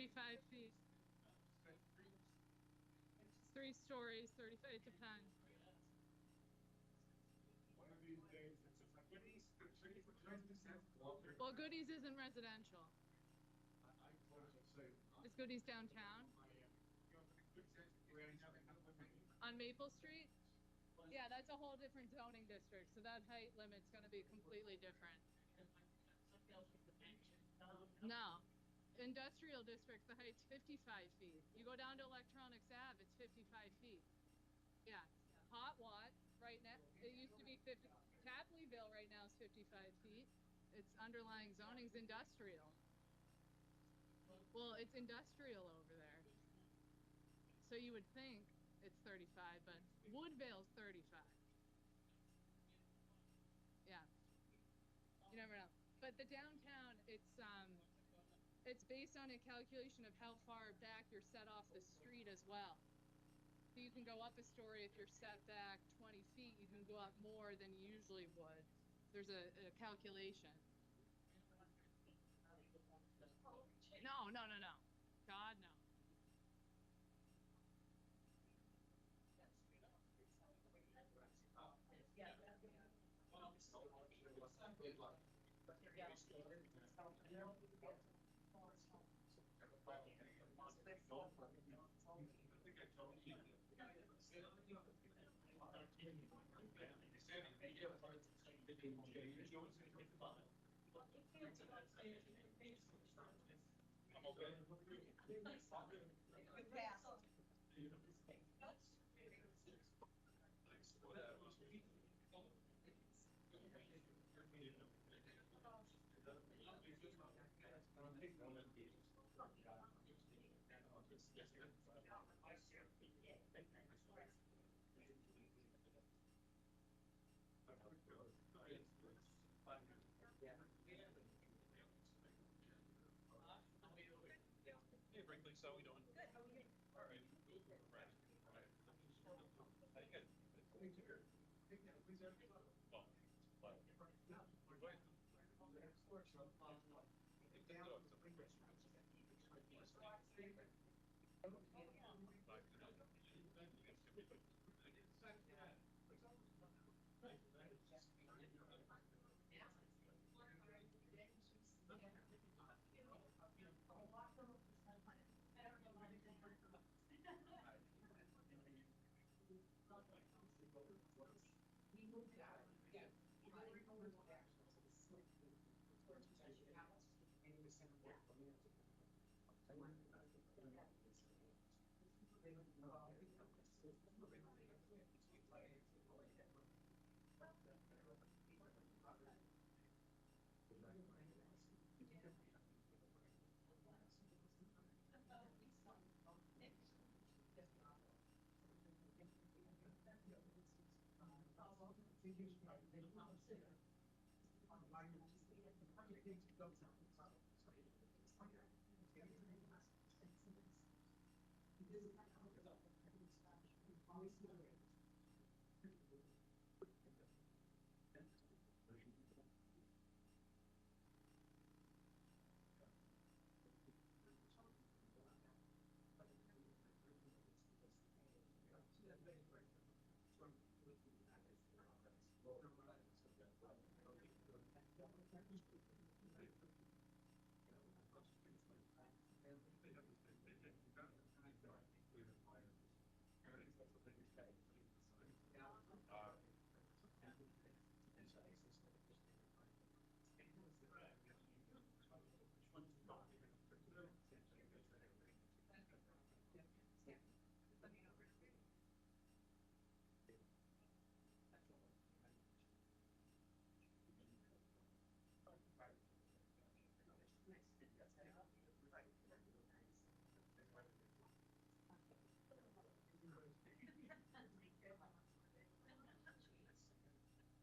35 feet. It's 3 stories, 35, it depends. One of these days, it's just like Goodies. Well, Goodies isn't residential. I totally say. Is Goodies downtown? On Maple Street? Yeah, that's a whole different zoning district, so that height limit's going to be completely different. No. Industrial district, the height's 55 feet. You go down to Electronics Ave, it's 55 feet. Yeah. Hot Wat, right now, it used to be 50. Tapleyville right now is 55 feet. Its underlying zoning's industrial. Well, it's industrial over there. So you would think it's 35, but Woodvale's 35. Yeah. You never know. But the downtown, it's based on a calculation of how far back you're set off the street as well. So you can go up a story if you're set back 20 feet, you can go up more than you usually would. There's a calculation. No. God, no. Hey, Brinkley, so we doing? Good, how are you? All right. Right. How you good?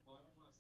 Well, but.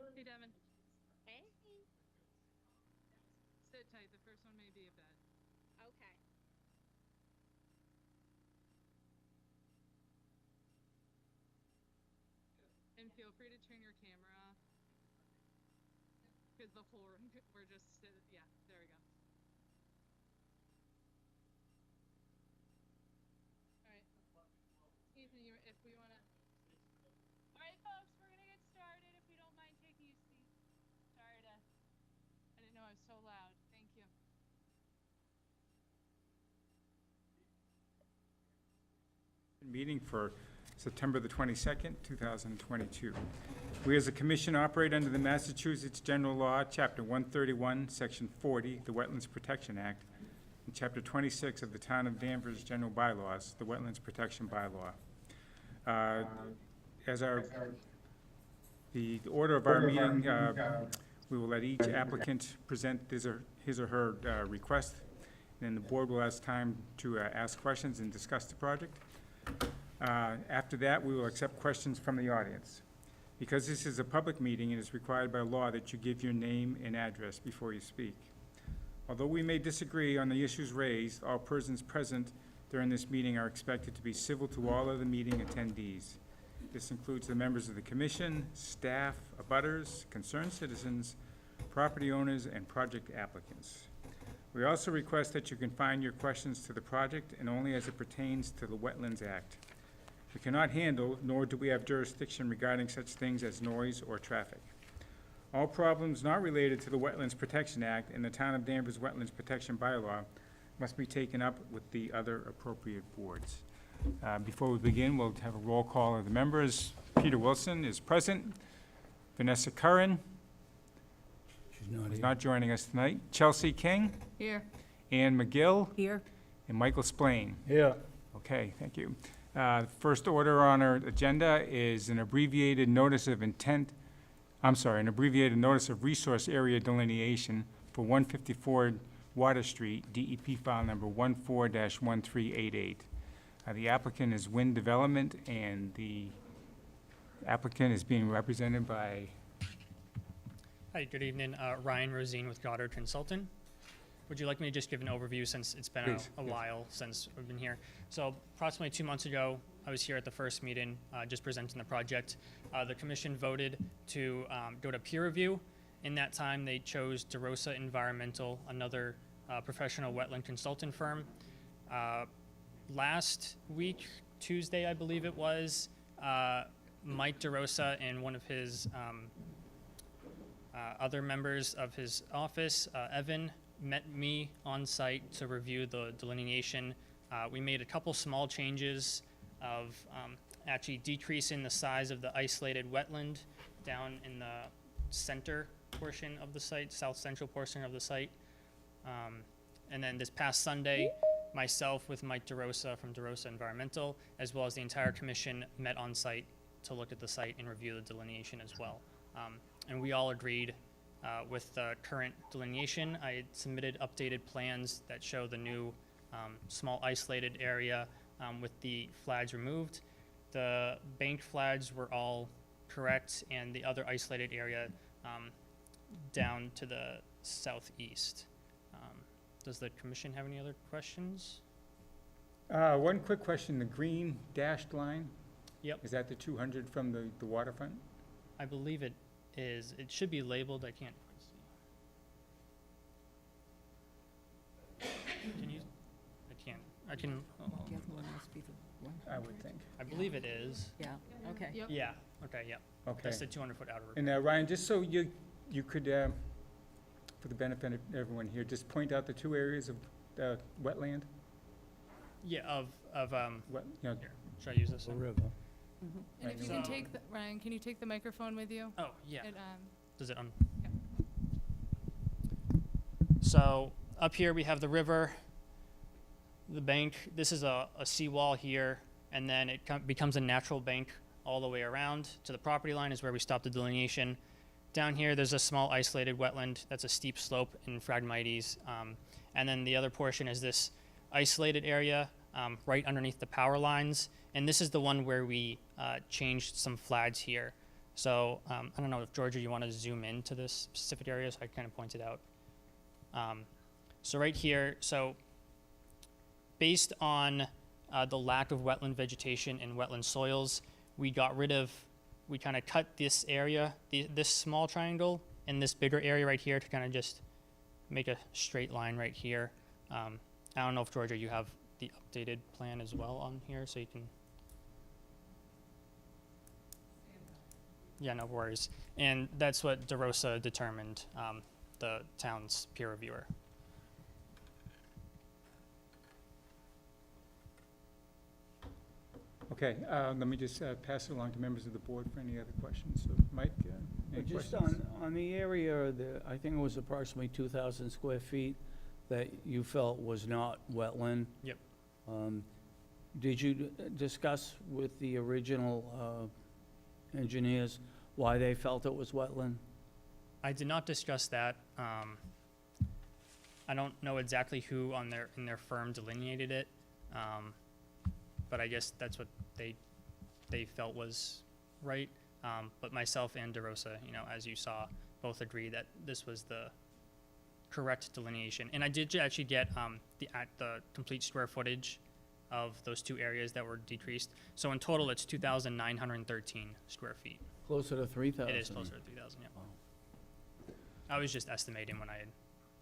Hey, Devin. Hey. Sit tight. The first one may be a bed. Okay. And feel free to turn your camera off. Because the whole room, we're just, yeah, there we go. All right. Ethan, if we want to. All right, folks, we're going to get started. If we don't mind taking a seat. Sorry to, I didn't know I was so loud. Thank you. Meeting for September the 22nd, 2022. We as a commission operate under the Massachusetts General Law, Chapter 131, Section 40, the Wetlands Protection Act, and Chapter 26 of the Town of Danvers General Bylaws, the Wetlands Protection Bylaw. The order of our meeting, we will let each applicant present his or her request, and then the board will have time to ask questions and discuss the project. After that, we will accept questions from the audience. Because this is a public meeting, it is required by law that you give your name and address before you speak. Although we may disagree on the issues raised, all persons present during this meeting are expected to be civil to all of the meeting attendees. This includes the members of the commission, staff, abutters, concerned citizens, property owners, and project applicants. We also request that you confine your questions to the project and only as it pertains to the Wetlands Act. We cannot handle, nor do we have jurisdiction regarding such things as noise or traffic. All problems not related to the Wetlands Protection Act and the Town of Danvers Wetlands Protection Bylaw must be taken up with the other appropriate boards. Before we begin, we'll have a roll call of the members. Peter Wilson is present. Vanessa Curran is not joining us tonight. Chelsea King. Here. Ann McGill. Here. And Michael Splain. Yeah. Okay, thank you. First order on our agenda is an abbreviated notice of intent, an abbreviated notice of resource area delineation for 154 Water Street, DEP file number 14-1388. The applicant is Wind Development, and the applicant is being represented by... Hi, good evening. Ryan Rosine with Goddard Consultant. Would you like me to just give an overview since it's been a while since we've been here? So approximately 2 months ago, I was here at the first meeting just presenting the project. The commission voted to go to peer review. In that time, they chose DeRosa Environmental, another professional wetland consultant firm. Last week, Tuesday, I believe it was, Mike DeRosa and one of his other members of his office, Evan, met me on site to review the delineation. We made a couple small changes of actually decreasing the size of the isolated wetland down in the center portion of the site, south central portion of the site. And then this past Sunday, myself with Mike DeRosa from DeRosa Environmental, as well as the entire commission, met on site to look at the site and review the delineation as well. And we all agreed with the current delineation. I had submitted updated plans that show the new small isolated area with the flags removed. The banked flags were all correct, and the other isolated area down to the southeast. Does the commission have any other questions? One quick question, the green dashed line? Yep. Is that the 200 from the waterfront? I believe it is. It should be labeled. I can't quite see. Can you? I can't. I can. The other one must be the one. I would think. I believe it is. Yeah, okay. Yep. Yeah. Okay. Yeah. Okay. That's the 200-foot outer. And Ryan, just so you could, for the benefit of everyone here, just point out the two areas of wetland? Yeah. Of Here. Should I use this one? river. And if you can take, Ryan, can you take the microphone with you? Oh yeah. It, Does it on? Yep. So up here we have the river, the bank. This is a seawall here, and then it becomes a natural bank all the way around to the property line is where we stop the delineation. Down here there's a small isolated wetland that's a steep slope in Phragmites, and then the other portion is this isolated area right underneath the power lines, and this is the one where we changed some flags here. So I don't know if, Georgia, you want to zoom into this specific area, so I kind of pointed out. So right here, so based on the lack of wetland vegetation and wetland soils, we kind of cut this area, this small triangle, and this bigger area right here to kind of just make a straight line right here. I don't know if, Georgia, you have the updated plan as well on here, so you can. Yeah, no worries. And that's what DeRosa determined, the town's peer reviewer. Okay, let me just pass it along to members of the board for any other questions. So, Mike, any Just questions? on the area, I think it was approximately 2,000 square feet that you felt was not wetland. Yep. Did you discuss with the original engineers why they felt it was wetland? I did not discuss that. I don't know exactly who in their firm delineated it, but I guess that's what they felt was right. But myself and DeRosa, as you saw, both agree that this was the correct delineation. And I did actually get the complete square footage of those two areas that were decreased. So in total, it's 2,913 square feet. Closer to 3,000? It is closer to 3,000, yeah. Wow. I was just estimating when I had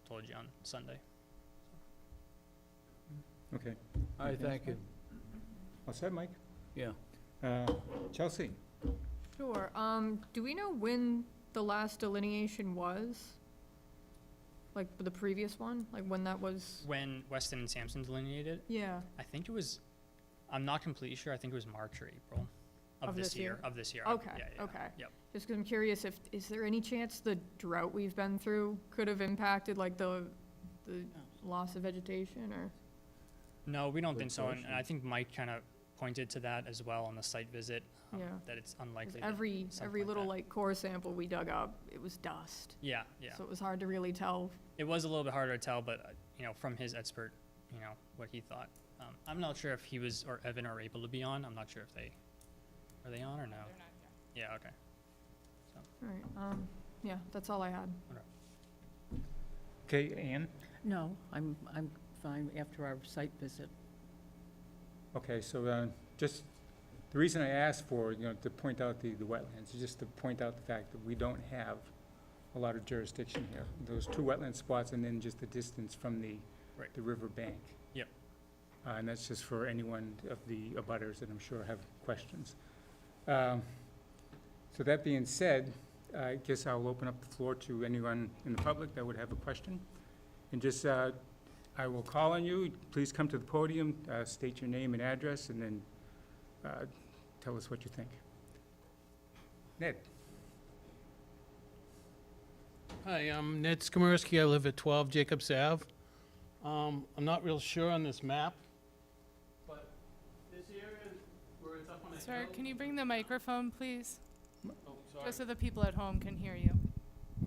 told you on Sunday. Okay. All right, thank you. All set, Mike? Yeah. Chelsea? Sure. Do we know when the last delineation was? Like the previous one? Like when that was? When Weston and Sampson delineated, Yeah. I think it was, I'm not completely sure, I think it was March or April of this year. Of this year. Okay, Yeah. okay. Yep. Just 'cause I'm curious is there any chance the drought we've been through could have impacted like the loss of vegetation or? No, we don't Good think so, and question. I think Mike kind of pointed to that as well on the site visit, Yeah. that it's 'Cause unlikely. that every something little that. like core sample we dug up, it was dust. Yeah. So it was hard to really tell. It was a little bit harder to tell, but, from his expert, what he thought. I'm not sure if he was, or Evan are able to be on. I'm not sure if are they on or no? They're not here. Yeah, okay. All right. Yeah, that's all I had. Okay, Ann? No, I'm fine after our site visit. Okay, so just, the reason I asked for, to point out the wetlands, is just to point out the fact that we don't have a lot of jurisdiction here. Those two wetland spots and then just the distance from the Right. the river bank. Yep. And that's just for anyone of the abutters that I'm sure have questions. So that being said, I guess I'll open up the floor to anyone in the public that would have a question. And just, I will call on you, please come to the podium, state your name and address, and then tell us what you think. Ned? Hi, I'm Ned Skomersky. I live at 12 Jacobs Ave. I'm not real sure on this map, but this area where it's up on a Sir, hill. can you bring the microphone, please? Oh, sorry. Just so the people at home can hear you.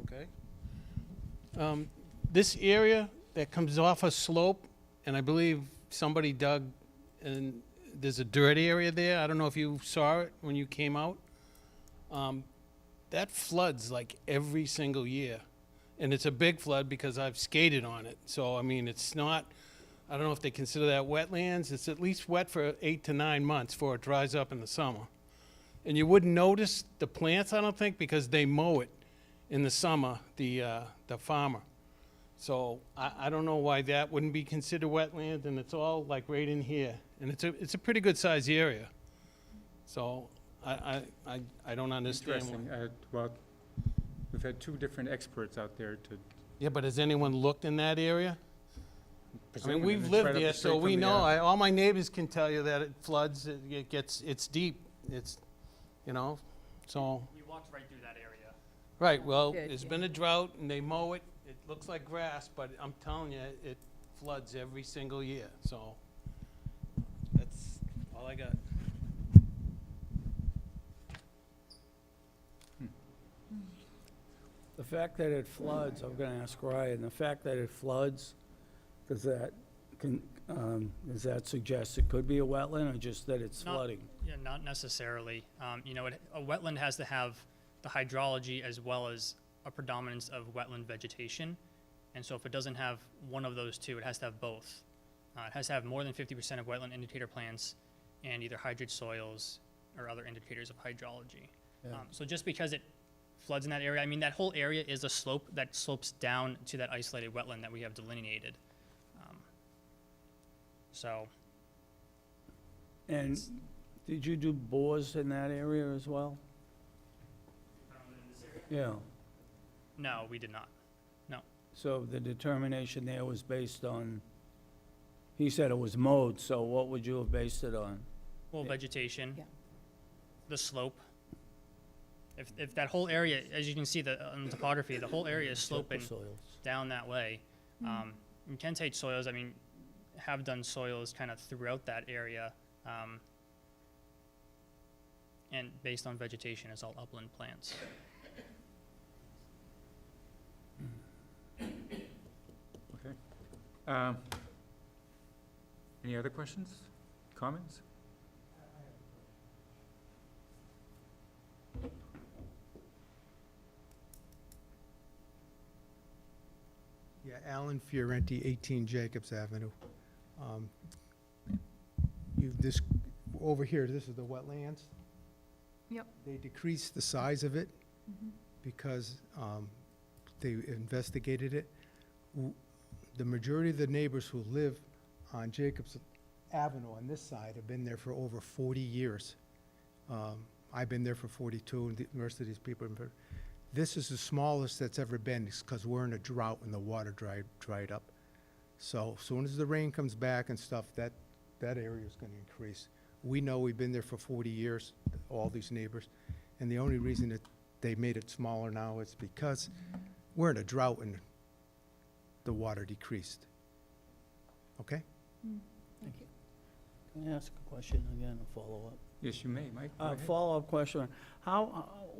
Okay. This area that comes off a slope, and I believe somebody dug, and there's a dirt area there. I don't know if you saw it when you came out. That floods like every single year. And it's a big flood because I've skated on it. So, I mean, it's not, I don't know if they consider that wetlands. It's at least wet for 8 to 9 months before it dries up in the summer. And you wouldn't notice the plants, I don't think, because they mow it in the summer, the farmer. So I don't know why that wouldn't be considered wetland, and it's all like right in here. And it's a pretty good sized area. So I don't understand why. Interesting. Well, we've had two different experts out there to. Yeah, but has anyone looked in that area? I mean, presuming we've it's lived right up there, the so street we from the, know. All my neighbors can tell you that it floods, it's deep, so. We walked right through that area. Right, well, Good, there's yeah. been a drought, and they mow it, it looks like grass, but I'm telling you, it floods every single year, so. That's all I got. The fact that it floods, I'm gonna ask Ryan, the fact that it floods, does that suggest it could be a wetland, or just that it's Not- flooding? Yeah, not necessarily. A wetland has to have the hydrology as well as a predominance of wetland vegetation. And so if it doesn't have one of those two, it has to have both. It has to have more than 50% of wetland indicator plants and either hydrate soils or other indicators of hydrology. Yeah. So just because it floods in that area, I mean, that whole area is a slope that slopes down to that isolated wetland that we have delineated. So, And did you do bores in that area as well? Yeah, no, we did not. so the determination there was based on, he said it was mowed, so what would you have based it on? Well, Yeah. vegetation, Yeah. the slope. If that whole area, as you can see on the topography, the whole area is sloping Soils. down that way. You can take soils, I mean, have done soils kind of throughout that area. And based on vegetation, it's all upland plants. Okay. Any other questions, comments? Yeah, Alan Fiorenti, 18 Jacobs Avenue. Over here, this is the wetlands. Yep. They decreased the size of it because they investigated it. The majority of the neighbors who live on Jacobs Avenue on this side have been there for over 40 years. I've been there for 42, and the rest of these people have been for. This is the smallest that's ever been, because we're in a drought and the water dried up. So as soon as the rain comes back and stuff, that area is gonna increase. We know we've been there for 40 years, all these neighbors, and the only reason that they made it smaller now is because we're in a drought and the water decreased. Okay? Thank you. Can I ask a question again, a follow-up? Yes, you may, Mike. Go A ahead. follow-up question,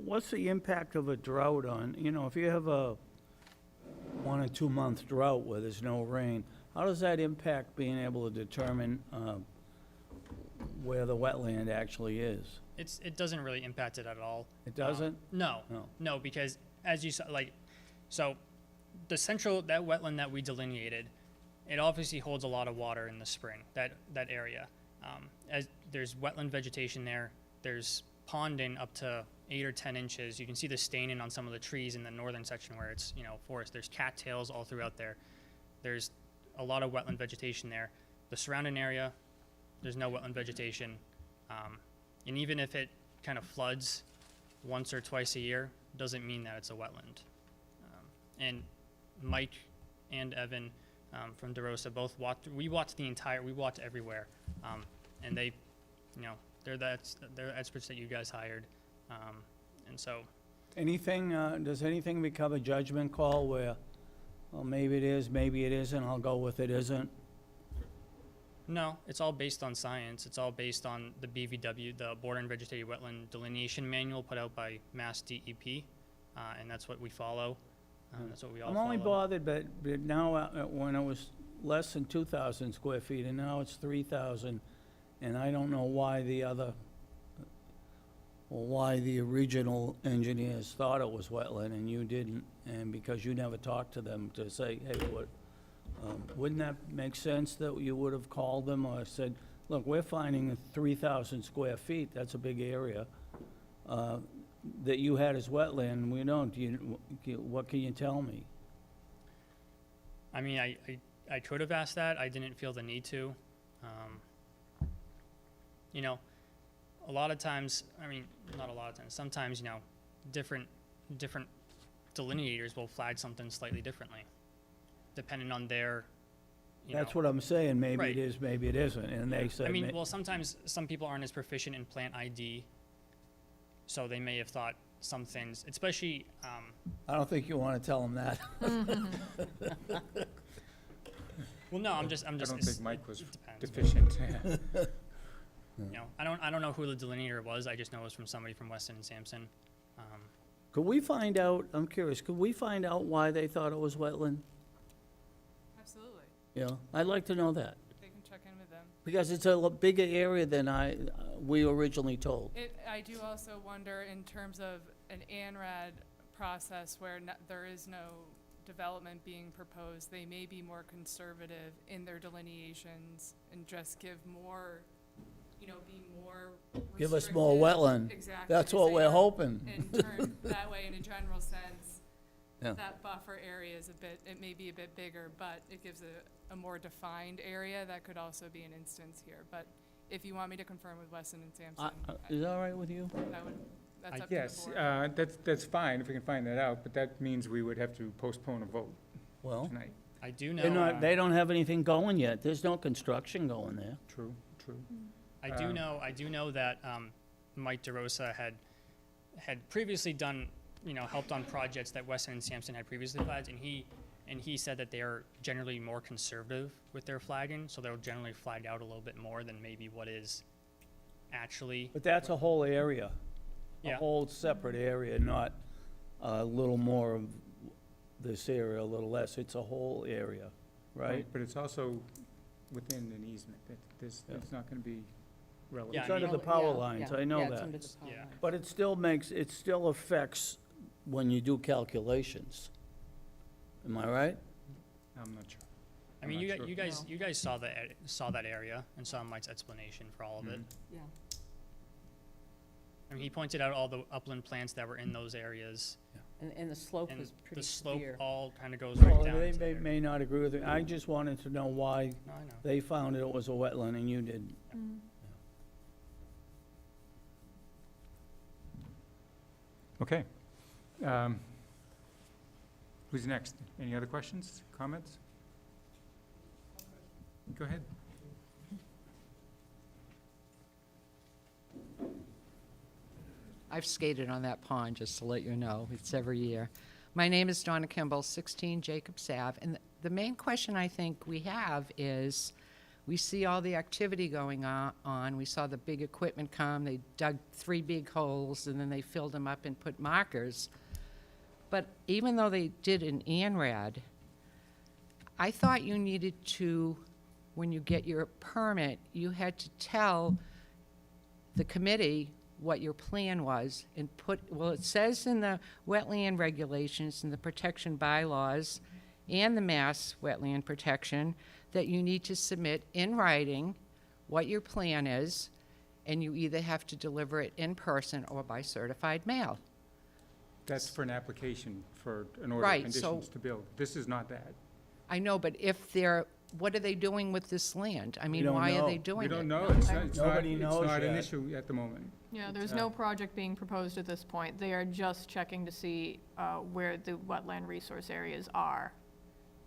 what's the impact of a drought on, if you have a 1 or 2 month drought where there's no rain, how does that impact being able to determine where the wetland actually is? It doesn't really impact it at all. It doesn't? No, No. no, because as you saw, so the that wetland that we delineated, it obviously holds a lot of water in the spring, that area. As there's wetland vegetation there, there's ponding up to 8 or 10 inches. You can see the staining on some of the trees in the northern section where it's, forest. There's cattails all throughout there. There's a lot of wetland vegetation there. The surrounding area, there's no wetland vegetation. And even if it kind of floods once or twice a year, doesn't mean that it's a wetland. And Mike and Evan from DeRosa both we watched everywhere. And they, they're the experts that you guys hired. And so, Does anything become a judgment call where, well, maybe it is, maybe it isn't, I'll go with it isn't? no, it's all based on science. It's all based on the BVW, the Border and Vegetated Wetland Delineation Manual put out by Mass DEP, and that's what we follow. That's what we all I'm follow. only bothered, but now, when it was less than 2,000 square feet, and now it's 3,000, and I don't know why why the original engineers thought it was wetland and you didn't, and because you never talked to them to say, hey, wouldn't that make sense that you would have called them or said, look, we're finding 3,000 square feet, that's a big area, that you had as wetland, we don't, what can you tell me? I mean, I could have asked that. I didn't feel the need to. A lot of times, I mean, not a lot of times, sometimes, different delineators will flag something slightly differently, depending on their, That's what I'm saying, maybe Right. it is, maybe it isn't, and they said. I mean, well, sometimes some people aren't as proficient in plant ID, so they may have thought some things, especially, I don't think you want to tell them that. well, no, I'm just. I don't think Mike was it depends. deficient. I don't know who the delineator was. I just know it was from somebody from Weston and Sampson. Could we find out, I'm curious, could we find out why they thought it was wetland? Absolutely. Yeah, I'd like to know that. They can check in with them. Because it's a bigger area than we originally told. I do also wonder in terms of an ANRAD process where there is no development being proposed, they may be more conservative in their delineations and just give more, be more Give us more restrictive. wetland. Exactly. That's to what say we're that hoping. in turn, that way, in a general sense, Yeah. that buffer area is it may be a bit bigger, but it gives a more defined area. That could also be an instance here. But if you want me to confirm with Weston and Sampson, Is that all right with you? that's up Yes, to the board. that's fine if we can find that out, but that means we would have to postpone a vote Well, tonight. I do they're know, not, they don't have anything going yet. There's no construction going there. True, true. I do know that Mike DeRosa had previously done, helped on projects that Weston and Sampson had previously flagged, and he said that they are generally more conservative with their flagging, so they'll generally flag out a little bit more than maybe what is actually. But that's a whole area. A Yeah. whole separate area, not a little more of this area, a little less. It's a whole area, right? But it's also within an easement. It's not gonna be relevant. Yeah, It's I under mean- the power Yeah, lines, yeah, I know yeah, it's that. under the power Yeah. lines. But it still affects when you do calculations. Am I right? I'm not sure. I I'm mean, not sure. you guys saw that area and saw Mike's explanation for all of it. Mhm. Yeah. I mean, he pointed out all the upland plants that were in those areas, And the slope and was the pretty slope severe. all kind of goes right Well, down. they to may, there. may not agree with it. I just wanted to know why No, I know. they found it was a wetland and you didn't. Okay. Who's next? Any other questions, comments? Go ahead. I've skated on that pond, just to let you know. It's every year. My name is Donna Kimball, 16 Jacobs Ave. And the main question I think we have is, we see all the activity going on. We saw the big equipment come. They dug 3 big holes, and then they filled them up and put markers. But even though they did an ANRAD, I thought you needed to, when you get your permit, you had to tell the committee what your plan was and it says in the wetland regulations and the protection bylaws and the Mass Wetland Protection that you need to submit in writing what your plan is, and you either have to deliver it in person or by certified mail. That's for an application for an order of Right, conditions so- to build. This is not that. I know, but what are they doing with this land? I mean, don't why are they know. doing it? We don't know. It's not, Nobody it's knows not an yet. issue at the moment. Yeah, there's no project being proposed at this point. They are just checking to see where the wetland resource areas are.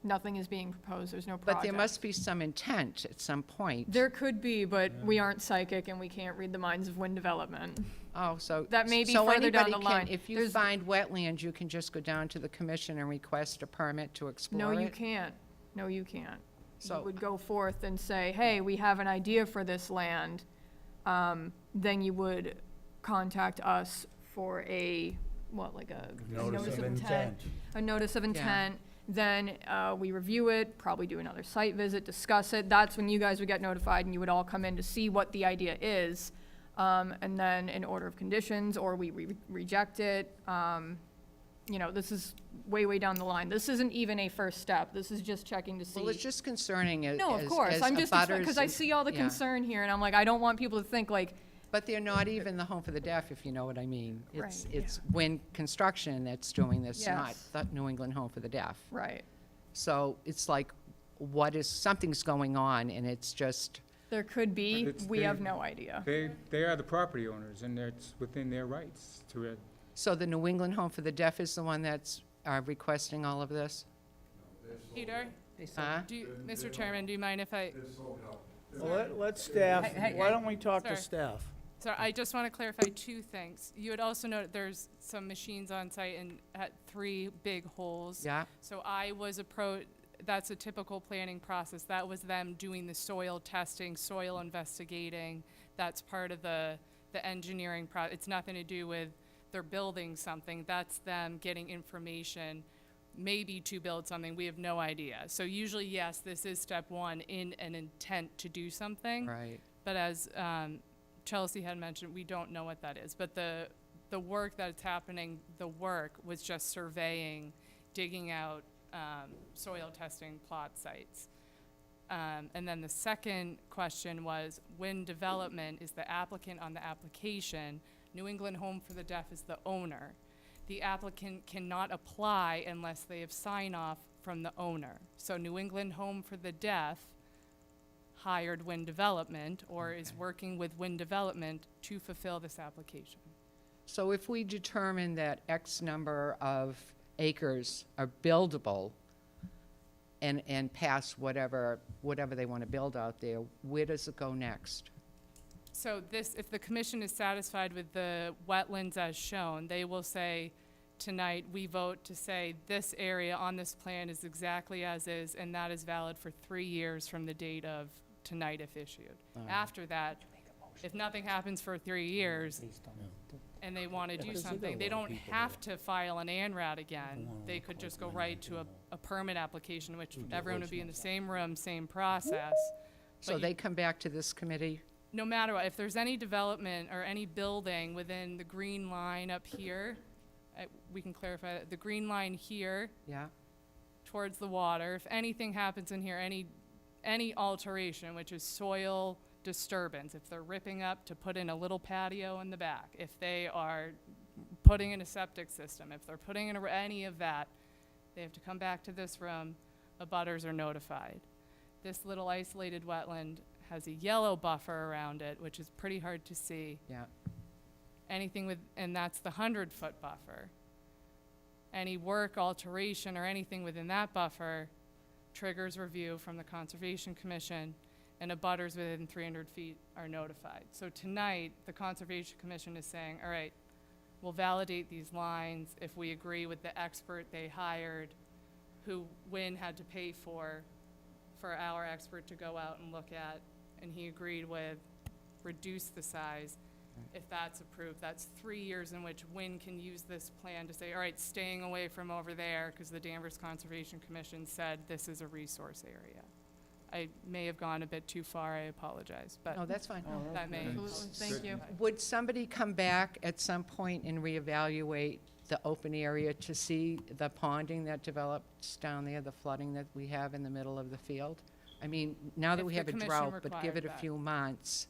Nothing is being proposed, there's no project. But there must be some intent at some point. There could be, but we aren't psychic and we can't read the minds of wind development. Oh, so. That may be so further down anybody the can- line. If you There's- find wetlands, you can just go down to the commission and request a permit to explore No, it? you can't. No, you can't. You So- would go forth and say, hey, we have an idea for this land. Then you would contact us for a, like a Notice of intent. A notice of intent. Then we review it, probably do another site visit, discuss it. That's when you guys would get notified and you would all come in to see what the idea is. And then an order of conditions, or we reject it. This is way, way down the line. This isn't even a first step. This is just checking to see. Well, it's just concerning as No, of course. I'm just, because I abutters, see all the yeah. concern here, and I'm like, I don't want people to think like, But they're not even the Home for the Deaf, if you know what I mean. Right, It's Wind Construction that's doing this, not Yes. the New England Home for the Deaf. right. So it's like, something's going on, and it's just, There could be, But it's we the- have no idea. They are the property owners, and it's within their rights to it. so the New England Home for the Deaf is the one that's requesting all of this? Peter, Huh? Mr. Chairman, do you mind if I, Well, let staff, Hey, why don't we talk to Sir. staff? so I just want to clarify 2 things. You had also noted there's some machines on site and had 3 big holes. Yeah? So I was that's a typical planning process. That was them doing the soil testing, soil investigating. That's part of the engineering It's nothing to do with they're building something. That's them getting information maybe to build something. We have no idea. So usually, yes, this is step one in an intent to do something. Right. But as Chelsea had mentioned, we don't know what that is. But the work that's happening, the work was just surveying, digging out soil testing plot sites. And then the second question was, wind development is the applicant on the application. New England Home for the Deaf is the owner. The applicant cannot apply unless they have sign off from the owner. So New England Home for the Deaf hired wind development or is working with wind development to fulfill this application. So if we determine that X number of acres are buildable and pass whatever they want to build out there, where does it go next? So this, if the commission is satisfied with the wetlands as shown, they will say, tonight, we vote to say this area on this plan is exactly as is, and that is valid for 3 years from the date of tonight if issued. After that, if nothing happens for 3 years, and they want to do something, they don't have to file an ANRAD again. They could just go right to a permit application, which everyone would be in the same room, same process. So they come back to this committee? No matter what, if there's any development or any building within the green line up here, we can clarify that, the green line here Yeah. towards the water, if anything happens in here, any alteration, which is soil disturbance, if they're ripping up to put in a little patio in the back, if they are putting in a septic system, if they're putting in any of that, they have to come back to this room, abutters are notified. This little isolated wetland has a yellow buffer around it, which is pretty hard to see. Yeah. Anything with, and that's the 100-foot buffer. Any work, alteration, or anything within that buffer triggers review from the Conservation Commission, and abutters within 300 feet are notified. So tonight, the Conservation Commission is saying, all right, we'll validate these lines if we agree with the expert they hired, who Wynn had to pay for our expert to go out and look at, and he agreed with reduce the size. If that's approved, that's 3 years in which Wynn can use this plan to say, all right, staying away from over there, because the Danvers Conservation Commission said this is a resource area. I may have gone a bit too far, I apologize, but No, that's fine. that may. Thank you. Would somebody come back at some point and reevaluate the open area to see the ponding that develops down there, the flooding that we have in the middle of the field? I mean, now that If we the have a commission drought, but give it required a that. few months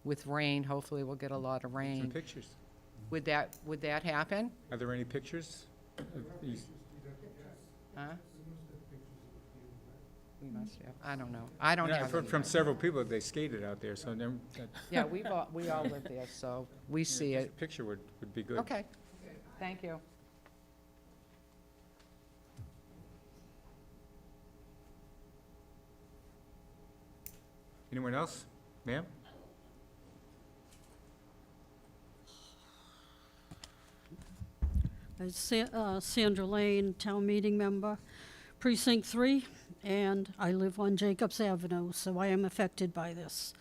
with rain, hopefully we'll get a lot of Some rain. pictures. Would that happen? Are there any pictures of these? Huh? We must have. I don't know. I don't Yeah, I've have heard any. from several people, they skated out there, so then, Yeah, we all live there, so we see a it. picture would be good. Okay. Thank you. Anyone else? Ma'am? Sandra Lane, town meeting member, precinct 3, and I live on Jacobs Avenue, so I am affected by this.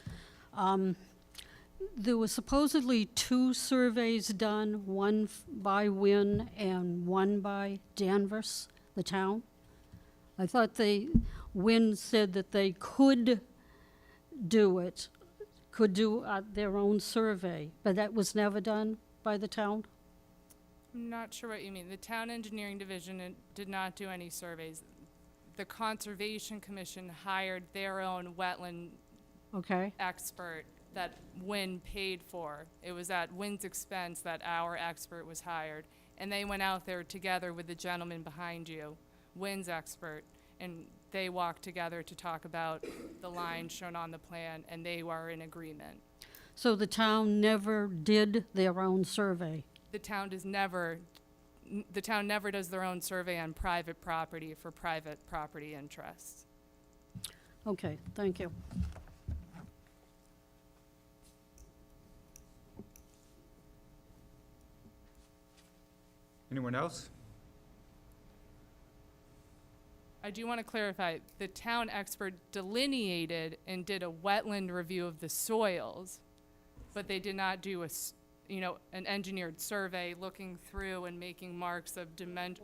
There were supposedly 2 surveys done, one by Wynn and one by Danvers, the town. I thought Wynn said that they could do their own survey, but that was never done by the town? I'm not sure what you mean. The Town Engineering Division did not do any surveys. The Conservation Commission hired their own wetland Okay, expert that Wynn paid for. It was at Wynn's expense that our expert was hired. And they went out there together with the gentleman behind you, Wynn's expert, and they walked together to talk about the lines shown on the plan, and they were in agreement. so the town never did their own survey? The town never does their own survey on private property for private property interests. Okay, thank you. Anyone else? I do want to clarify, the town expert delineated and did a wetland review of the soils, but they did not do an engineered survey looking through and making marks of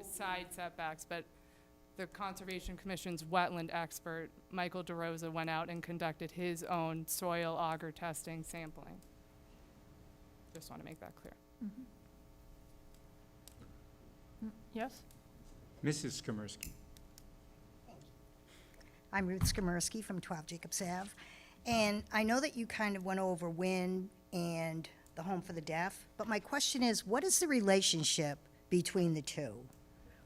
side setbacks, but the Conservation Commission's wetland expert, Michael DeRosa, went out and conducted his own soil auger testing sampling. Just want to make that clear. Yes? Mrs. Skamersky. I'm Ruth Skamersky from 12 Jacobs Ave. And I know that you kind of went over WIN and the Home for the Deaf, but my question is, what is the relationship between the two?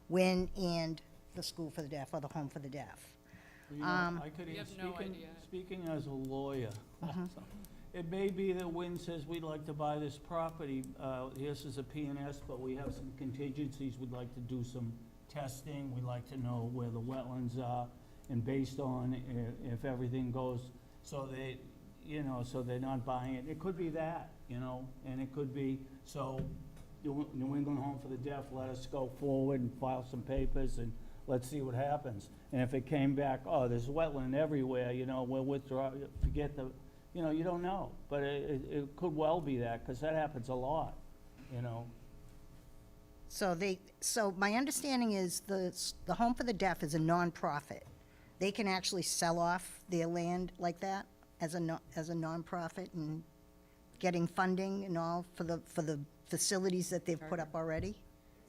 WIN and the School for the Deaf or the Home for the Deaf? You know, I could, We have no idea. speaking as a lawyer, it may be that Wynn says, we'd like to buy this property, this is a P&S, but we have some contingencies, we'd like to do some testing, we'd like to know where the wetlands are, and based on if everything goes, so they, you know, so they're not buying it. It could be that, you know, and it could be, so New England Home for the Deaf, let us go forward and file some papers and let's see what happens. And if it came back, oh, there's wetland everywhere, you know, we'll withdraw, forget the, you know, you don't know. But it could well be that, because that happens a lot, you know. So my understanding is the Home for the Deaf is a nonprofit. They can actually sell off their land like that as a nonprofit and getting funding and all for the facilities that they've put up already?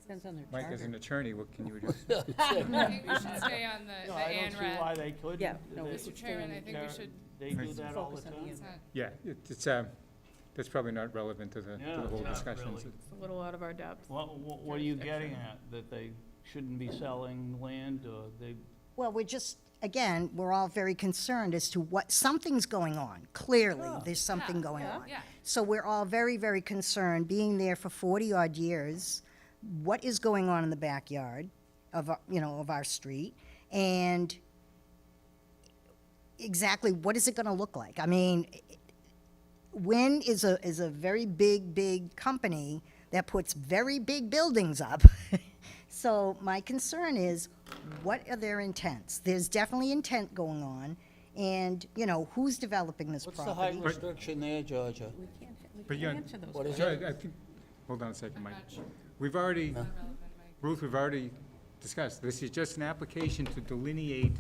Depends on their Mike, as an attorney, what can you do? I think we should stay on the No, I don't see why ANRAD. they couldn't. Yeah, no, we Mr. should stay Chairman, on I the think we should, They do that all the Focus on the time. end. Yeah, it's, that's probably not relevant to the Yeah, whole it's not discussion. really. It's a little out of our depth. What are you getting at? That they shouldn't be selling land, or they, Well, we're all very concerned as to what, something's going on. Clearly, there's something Yeah, going yeah, on. yeah. So we're all very, very concerned, being there for 40-odd years, what is going on in the backyard of, of our street, and exactly what is it gonna look like? I mean, Wynn is a very big company that puts very big buildings up. So my concern is, what are their intents? There's definitely intent going on, and, who's developing this what's the height property? restriction there, Georgia? We But can't yeah, answer those. What is So it? I think, hold on a second, Mike. not sure. We've already, Not relevant, Mike. Ruth, we've already discussed, this is just an application to delineate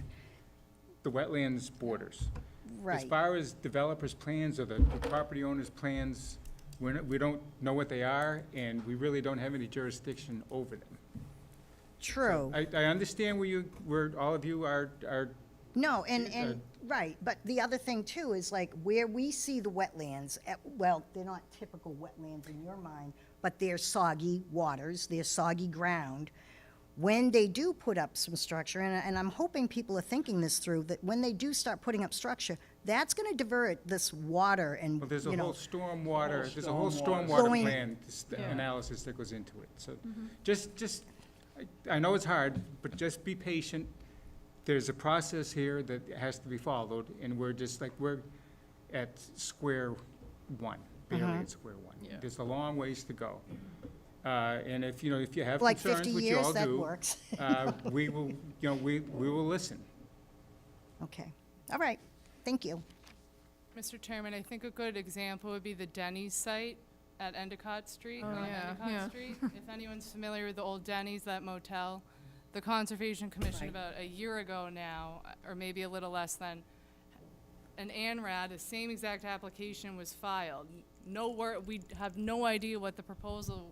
the wetlands borders. As Right. far as developers' plans or the property owner's plans, we don't know what they are, and we really don't have any jurisdiction over them. True. I understand where all of you are, No, and, right, but the other thing too is like where we see the wetlands, well, they're not typical wetlands in your mind, but they're soggy waters, they're soggy ground. When they do put up some structure, and I'm hoping people are thinking this through, that when they do start putting up structure, that's gonna divert this water and, well, there's a whole stormwater, there's a whole whole stormwater stormwater Going- plan analysis that goes into it. So just, I know it's hard, but just be patient. There's a process here that has to be followed, and we're at square one, barely at square one. There's a long ways to go. And if you have like concerns, 50 which you all years, that do, works. we will, we will listen. Okay, all right, thank you. Mr. Chairman, I think a good example would be the Denny's site at Endicott Street, Oh, on yeah, Endicott yeah. Street. If anyone's familiar with the old Denny's, that motel, the Conservation Commission Right. about a year ago now, or maybe a little less than, an ANRAD, the same exact application was filed. We have no idea what the proposal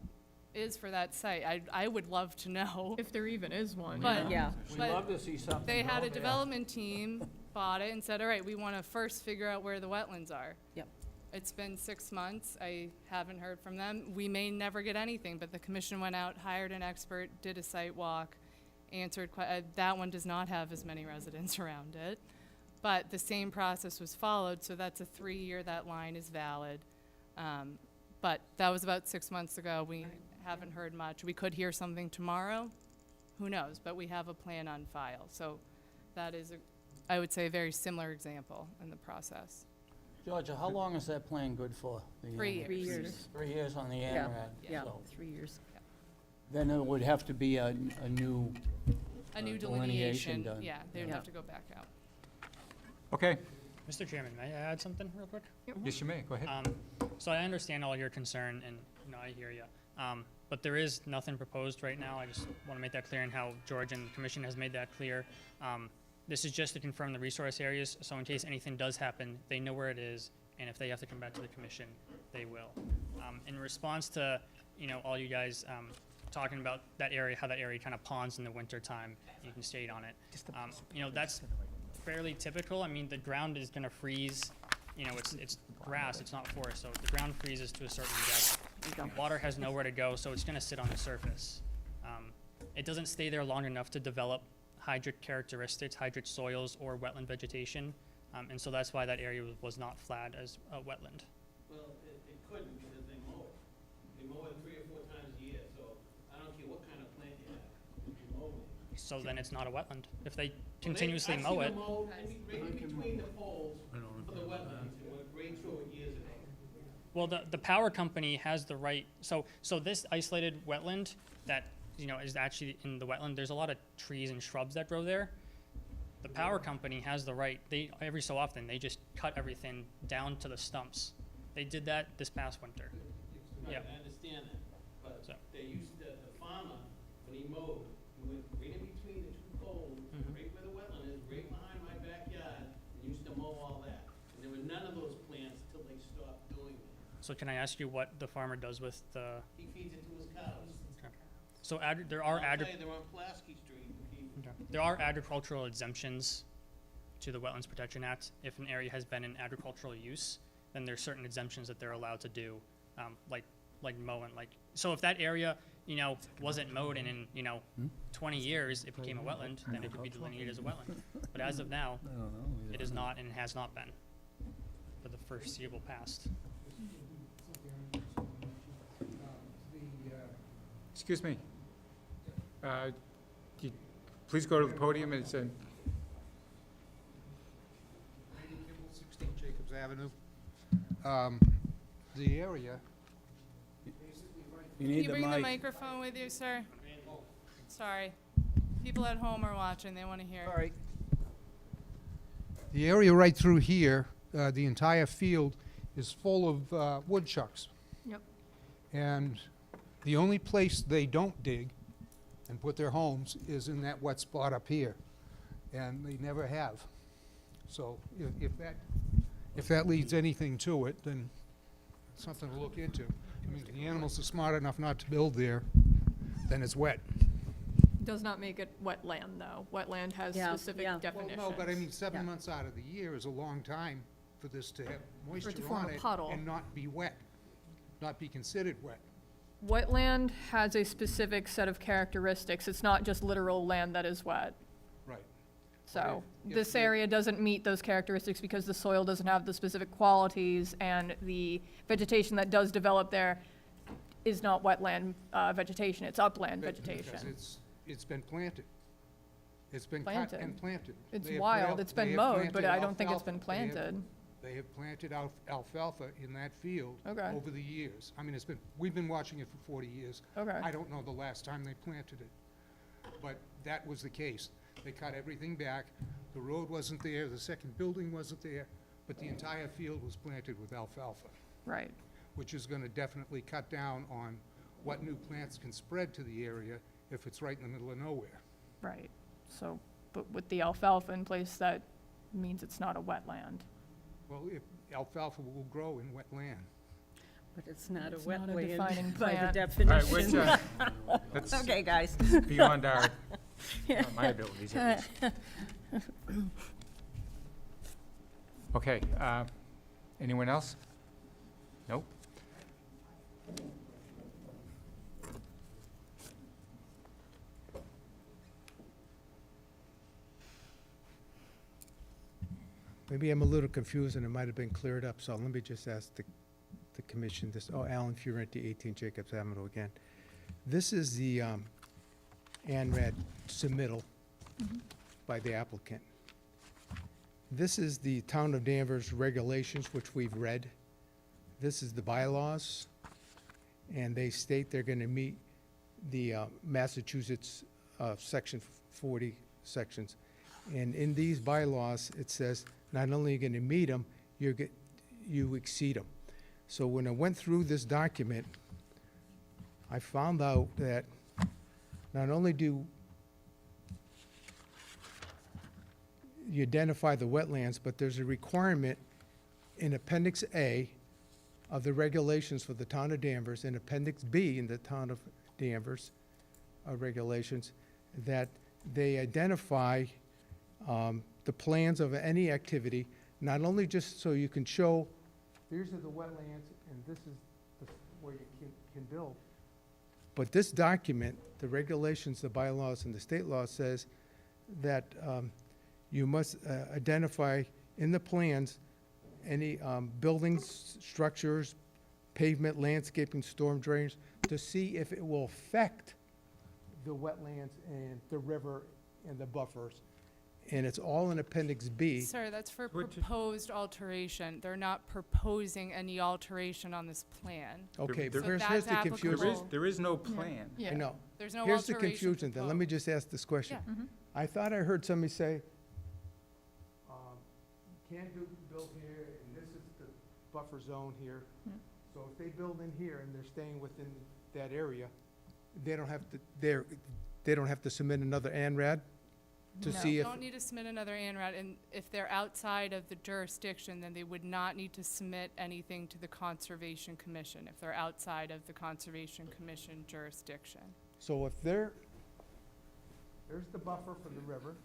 is for that site. I would love to know. If there even is one. But- Yeah. We'd But love to see something. They had go a there. development team, bought it and said, all right, we want to first figure out where the wetlands are. Yep. It's been 6 months. I haven't heard from them. We may never get anything, but the commission went out, hired an expert, did a site walk, answered, that one does not have as many residents around it. But the same process was followed, so that's a 3-year, that line is valid. But that was about 6 months ago. We haven't heard much. We could hear something tomorrow. Who knows? But we have a plan on file. So that is, I would say, a very similar example in the process. Georgia, how long is that plan good for? The 3 ANRAD? years. 3 years. 3 years on the Yeah. ANRAD. Yeah, so 3 years. then it would have to be a new, A new delineation delineation, done. yeah, they would Yeah. have to go back out. Okay, Mr. Chairman, may I add something real quick? yes, you may, go ahead. So I understand all your concern, and I hear you. But there is nothing proposed right now. I just want to make that clear, and how George and the commission has made that clear. This is just to confirm the resource areas, so in case anything does happen, they know where it is, and if they have to come back to the commission, they will. In response to, all you guys talking about that area, how that area kind of ponds in the winter time, you can skate on it. That's fairly typical. I mean, the ground is going to freeze. It's grass, it's not forest, so the ground freezes to a certain depth. Water has nowhere to go, so it's going to sit on the surface. It doesn't stay there long enough to develop hydric characteristics, hydric soils, or wetland vegetation, and so that's why that area was not flagged as a wetland. Well, it couldn't because they mow it. They mow it 3 or 4 times a year, so I don't care what kind of plant you have, if you mow it. So then it's not a wetland. If they continuously mow it. Right in between the poles for the wetlands, and went right through it years ago. Well, the power company has the right, so this isolated wetland that, is actually in the wetland, there's a lot of trees and shrubs that grow there. The power company has the right, every so often, they just cut everything down to the stumps. They did that this past winter. Right, Yeah. I understand that, but So- they used, the farmer, when he mowed, he went right in between the 2 poles, right where the wetland is, right behind my backyard, and used to mow all that. And there were none of those plants till they stopped doing it. So can I ask you what the farmer does with the, He feeds it to his cows. so there are I'll tell you, they're on Pulaski Street. there are agricultural exemptions to the Wetlands Protection Act. If an area has been in agricultural use, then there's certain exemptions that they're allowed to do, like mowing. So if that area, wasn't mowed and in 20 years it became a wetland, then it could be delineated as a wetland. But as of now, it is not and has not been for the foreseeable past. Excuse me. Please go to the podium and say, 16 Jacobs Avenue. The area, You Can need you the bring the mic. microphone with you, sir? Sorry. People at home are watching, they want to hear. all right. The area right through here, the entire field is full of woodchucks. Yep. And the only place they don't dig and put their homes is in that wet spot up here. And they never have. So if that leads anything to it, then it's something to look into. I mean, if the animals are smart enough not to build there, then it's wet. Does not make it wetland, though. Wetland has Yeah, specific yeah. Well, definitions. no, but I mean, 7 Yeah. months out of the year is a long time for this to have moisture form on a it puddle. and not be wet, not be considered wet. Wetland has a specific set of characteristics. It's not just literal land that is wet. Right. So if this the- area doesn't meet those characteristics because the soil doesn't have the specific qualities, and the vegetation that does develop there is not wetland vegetation, it's upland Because vegetation. it's been planted. It's been cut Planted. and planted. It's They have wild, plant- it's they been have mowed, planted but I don't think it's been alfalfa. planted. They have planted alfalfa in that field Okay. over the years. I mean, we've been watching it for 40 years. Okay. I don't know the last time they planted it, but that was the case. They cut everything back. The road wasn't there, the second building wasn't there, but the entire field was planted with alfalfa, Right. which is gonna definitely cut down on what new plants can spread to the area if it's right in the middle of nowhere. Right, so, but with the alfalfa in place, that means it's not a wetland. Well, if alfalfa will grow in wet land. But it's not a It's not a wetland defining by plant. the all right, definition. that's Okay, guys. beyond my abilities. at least. Okay, anyone else? Nope. Maybe I'm a little confused and it might have been cleared up, so let me just ask the commission this. Oh, Alan Fiorenti, 18 Jacobs Avenue again. This is the ANRAD submittal by the applicant. This is the Town of Danvers regulations, which we've read. This is the bylaws, and they state they're gonna meet the Massachusetts Section 40 sections. And in these bylaws, it says, not only are you gonna meet them, you exceed them. So when I went through this document, I found out that not only do you identify the wetlands, but there's a requirement in Appendix A of the regulations for the town of Danvers and Appendix B in the town of Danvers regulations, that they identify the plans of any activity, not only just so you can show, these are the wetlands and this is where you can build, but this document, the regulations, the bylaws, and the state law says that you must identify in the plans any buildings, structures, pavement, landscaping, storm drains, to see if it will affect the wetlands and the river and the buffers. And it's all in Appendix B. Sir, that's for Which- proposed alteration. They're not proposing any alteration on this plan. Okay, There- but So here's that's the confusion. applicable. There is no plan. I know. There's no Here's the alteration confusion, then let me just ask this question. Yeah. I thought I heard somebody say, can't build here, and this is the buffer zone here. So if they build in here and they're staying within that area, they don't have to, they don't have to submit another ANRAD to see You if, don't need to submit another ANRAD, and if they're outside of the jurisdiction, then they would not need to submit anything to the Conservation Commission, if they're outside of the Conservation Commission jurisdiction. so if there's the buffer from the river,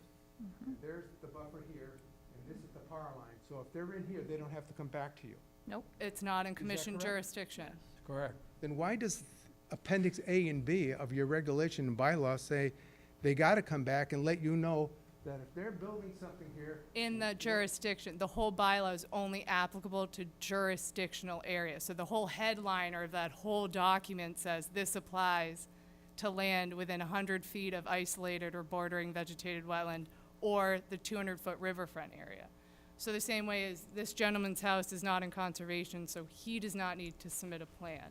and there's the buffer here, and this is the power line. So if they're in here, they don't have to come back to you. It's not in commission correct? jurisdiction. Correct. Then why does Appendix A and B of your regulation and bylaws say they gotta come back and let you know that if they're building something here, In the jurisdiction, the whole bylaw is only applicable to jurisdictional areas. So the whole headliner of that whole document says this applies to land within 100 feet of isolated or bordering vegetated wetland or the 200-foot riverfront area. So the same way as this gentleman's house is not in conservation, so he does not need to submit a plan.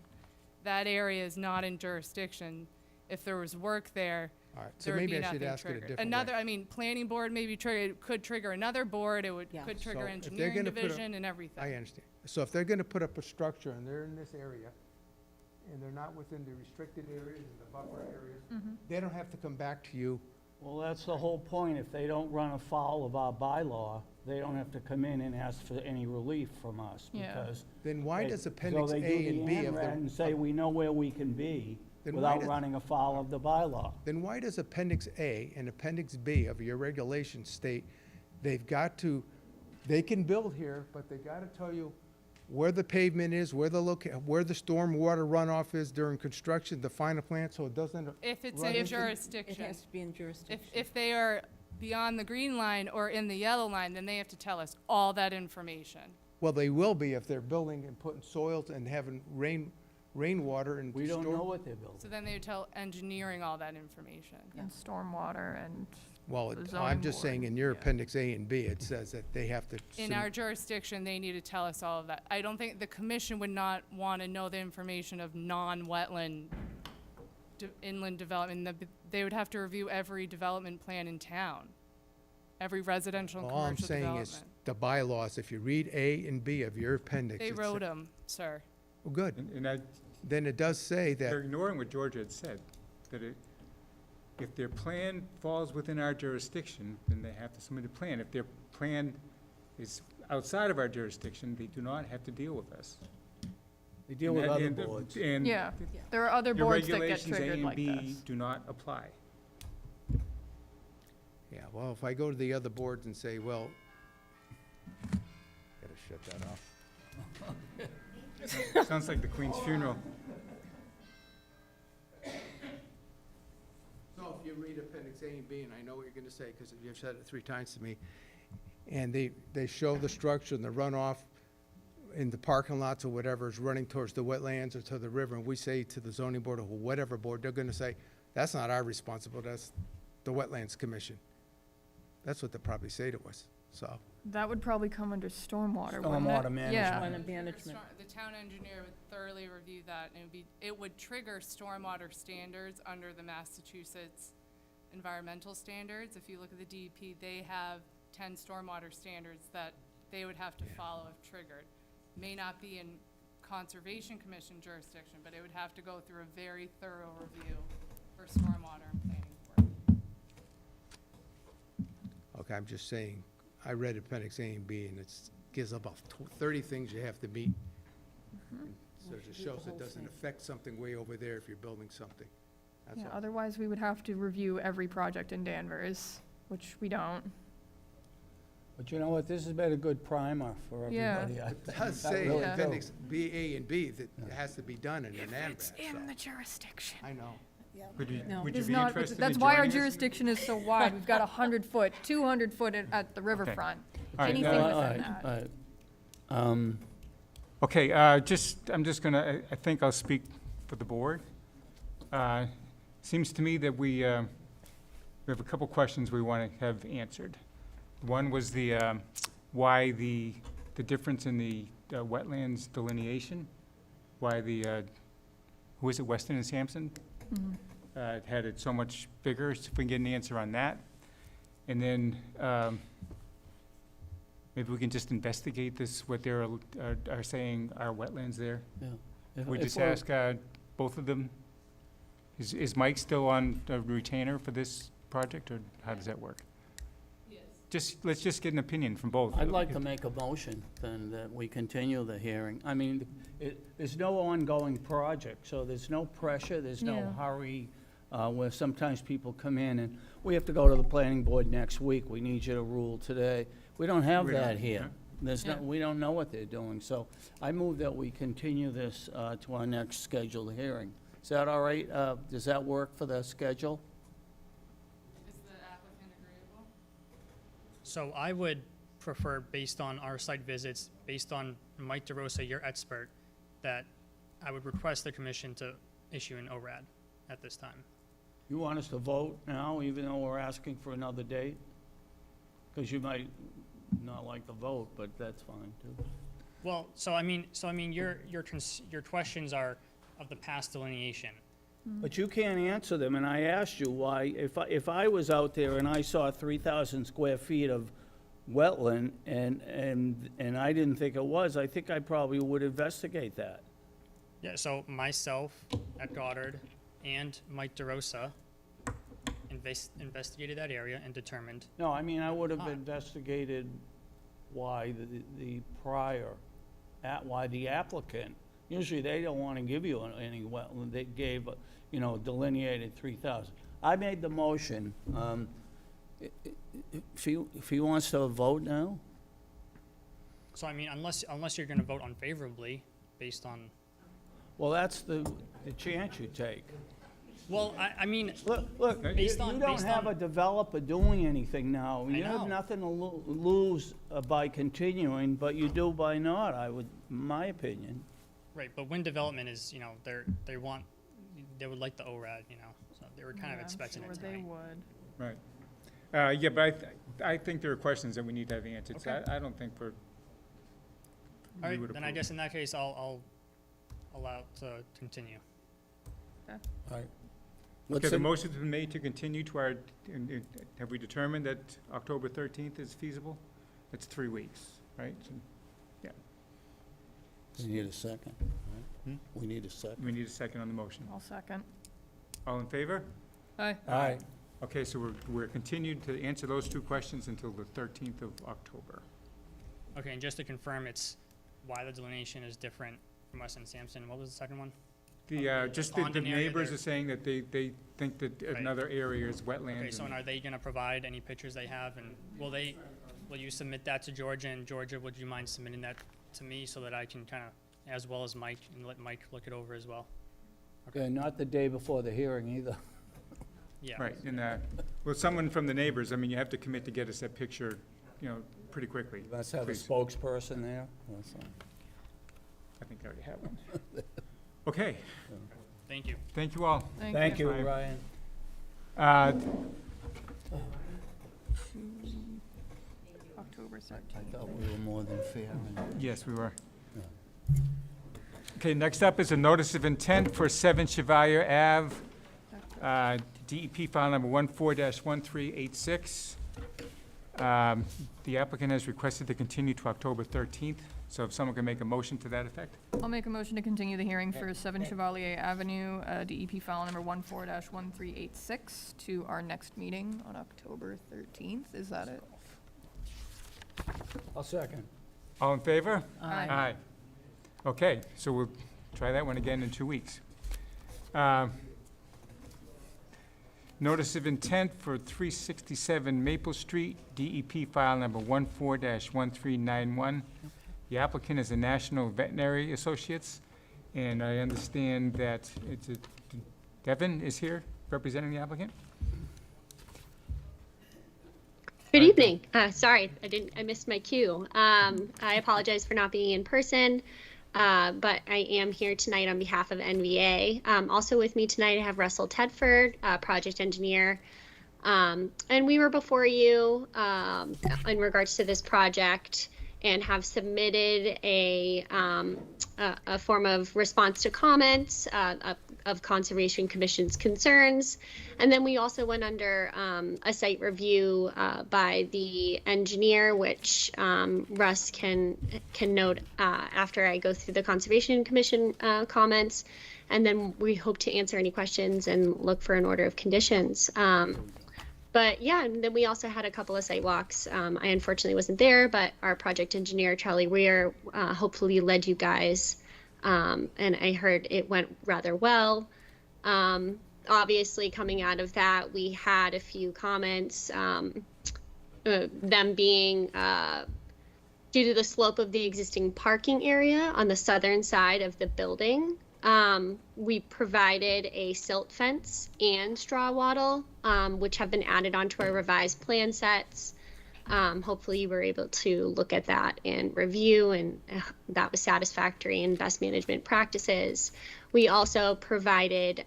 That area is not in jurisdiction. If there was work there, all right, so there would be maybe I should nothing ask it a triggered. different Another, way. I mean, planning board maybe could trigger another board, Yeah. could So trigger if they're engineering gonna put a- division and everything. I understand. So if they're gonna put up a structure and they're in this area, and they're not within the restricted areas and the buffer areas, they don't have to come back to you. Well, that's the whole point. If they don't run afoul of our bylaw, they don't have to come in and ask for any relief from us, Yeah. because. Then why they- does so Appendix they do A and the B of ANRAD the, and say, we know where we can be, Then why without does- running afoul of the bylaw. then why does Appendix A and Appendix B of your regulations state they've got to, they can build here, but they gotta tell you where the pavement is, where the storm water runoff is during construction, the final plan, so it doesn't. If it's Right. in If it- It jurisdiction, has to be in jurisdiction. if they are beyond the green line or in the yellow line, then they have to tell us all that information. Well, they will be if they're building and putting soils and having rainwater and. We don't storm- know what they're building. So then they would tell engineering all that information. And stormwater and, Well, the I'm zoning just saying, board, in your yeah. Appendix A and B, it says that they have to. In our jurisdiction, they need to tell us all of that. I don't think the commission would not want to know the information of non-wetland inland development. They would have to review every development plan in town, every residential and All I'm commercial saying development. is, the bylaws, if you read A and B of your appendix. They it wrote sa- them, sir. Well, good. And Then it does say they're that, ignoring what Georgia had said, that if their plan falls within our jurisdiction, then they have to submit a plan. If their plan is outside of our jurisdiction, they do not have to deal with us. They deal with other And- boards. And yeah, there are other your boards that get regulations, A triggered and like B, this. do not apply. yeah, well, if I go to the other boards and say, well, gotta shut that off. Sounds like the Queen's funeral. So if you read Appendix A and B, and I know what you're gonna say, because you've said it 3 times to me, and they show the structure and the runoff in the parking lots or whatever is running towards the wetlands or to the river, and we say to the zoning board or whatever board, they're gonna say, that's not our responsibility, that's the Wetlands Commission. That's what they'll probably say to us, so. That would probably come under stormwater, wouldn't it? Stormwater management. Yeah, Plan management. The town engineer would thoroughly review that, and it would trigger stormwater standards under the Massachusetts environmental standards. If you look at the DEP, they have 10 stormwater standards that they would have to follow if triggered. May not be in Conservation Commission jurisdiction, but it would have to go through a very thorough review for stormwater and planning board. Okay, I'm just saying, I read Appendix A and B, and it's, gives about 30 things you have to meet. So it just shows it doesn't affect something way over there if you're building something. That's Yeah, all. otherwise we would have to review every project in Danvers, which we don't. But you know what, this has been a good primer for Yeah. everybody. I It think. does I say really in do. Appendix B, A, and B that it has to be done in an ANRAD, so. the jurisdiction. I know. Would you, No. would you It's be not, interested in that's why our joining us? jurisdiction is so wide. We've got 100 foot, 200 foot at the riverfront. All right, Anything no, within that. All right. Okay, I'm just gonna, I think I'll speak for the board. Seems to me that we have a couple questions we want to have answered. One was the, why the difference in the wetlands delineation, why the, who is it, Weston and Sampson? Had it so much bigger, so if we can get an answer on that. And then, maybe we can just investigate this, what they're, are saying are wetlands there. Yeah. If- We if just we're- ask both of them, is Mike still on a retainer for this project, or how does that work? Yes. Let's just get an opinion from both. I'd like to make a motion then that we continue the hearing. I mean, there's no ongoing project, so there's no pressure, there's no Yeah. hurry, where sometimes people come in and, we have to go to the planning board next week, we need you to rule today. We don't have We don't, that here. yeah. There's no, Yeah. we don't know what they're doing, so I move that we continue this to our next scheduled hearing. Is that all right? Does that work for the schedule? Is the applicant agreeable? So I would prefer, based on our site visits, based on Mike DeRosa, your expert, that I would request the commission to issue an ORAD at this time. You want us to vote now, even though we're asking for another date? Because you might not like the vote, but that's fine, too. Well, so I mean, your questions are of the past delineation. But you can't answer them, and I asked you why, if I was out there and I saw 3,000 square feet of wetland, and I didn't think it was, I think I probably would investigate that. Yeah, so myself at Goddard and Mike DeRosa investigated that area and determined, No, I mean, I would have Ah. investigated why the prior, why the applicant, usually they don't want to give you any wetland, they gave, delineated 3,000. I made the motion, if he wants to vote now? so I mean, unless you're gonna vote unfavorably based on, Well, that's the chance you take. well, I mean, Look, you Based on- don't based have on- a developer doing anything now. I You have know. nothing to lose by continuing, but you do by not, my opinion. right, but wind development is, they would like the ORAD, so they were kind of Yeah, expecting it I'm sure they tonight. would. Right. Yeah, but I think there are questions that we need to have answered, so Okay. I don't think All we right, would then I approve. guess in that case, I'll allow it to continue. All right. Okay, the motion's been made to continue to our, have we determined that October 13th is feasible? It's 3 weeks, right? So We need a second. Hmm? We need a second. we need a second on the motion. I'll second. All in favor? Aye. Aye. Okay, so we're continued to answer those two questions until the 13th of October. Okay, and just to confirm, it's why the delineation is different from Weston and Sampson. What was the second one? Just the Pond area neighbors there. are saying that they think that Right. another area is wetlands. Okay, so and- are they gonna provide any pictures they have, and will you submit that to Georgia, and Georgia, would you mind submitting that to me so that I can kinda, as well as Mike, and let Mike look it over as well? Okay, not the day before the hearing either. Yeah. Right, and, well, someone from the neighbors, I mean, you have to commit to get us that picture, pretty quickly. Let's have a please. spokesperson there. That's fine. I think I already have one. Okay, Thank you. thank you all. Thank you, Bye. Ryan. October I 13th. thought we were more than fair. Yes, we were. Okay, next up is a notice of intent for 7 Chevalier Ave, DEP file number 14-1386. The applicant has requested to continue to October 13th, so if someone can make a motion to that effect? I'll make a motion to continue the hearing for 7 Chevalier Avenue, DEP file number 14-1386 to our next meeting on October 13th. Is that it? I'll second. All in favor? Aye. Aye. Okay, so we'll try that one again in 2 weeks. Notice of intent for 367 Maple Street, DEP file number 14-1391. The applicant is the National Veterinary Associates, and I understand that Devin is here representing the applicant? Good evening. Sorry, I missed my cue. I apologize for not being in person, but I am here tonight on behalf of NVA. Also with me tonight, I have Russell Tedford, project engineer. And we were before you in regards to this project and have submitted a form of response to comments of Conservation Commission's concerns. And then we also went under a site review by the engineer, which Russ can note after I go through the Conservation Commission comments. And then we hope to answer any questions and look for an order of conditions. But yeah, and then we also had a couple of site walks. I unfortunately wasn't there, but our project engineer, Charlie Weir, hopefully led you guys. And I heard it went rather well. Obviously, coming out of that, we had a few comments, them being due to the slope of the existing parking area on the southern side of the building. We provided a silt fence and straw wattle, which have been added onto our revised plan sets. Hopefully you were able to look at that and review, and that was satisfactory in best management practices. We also provided,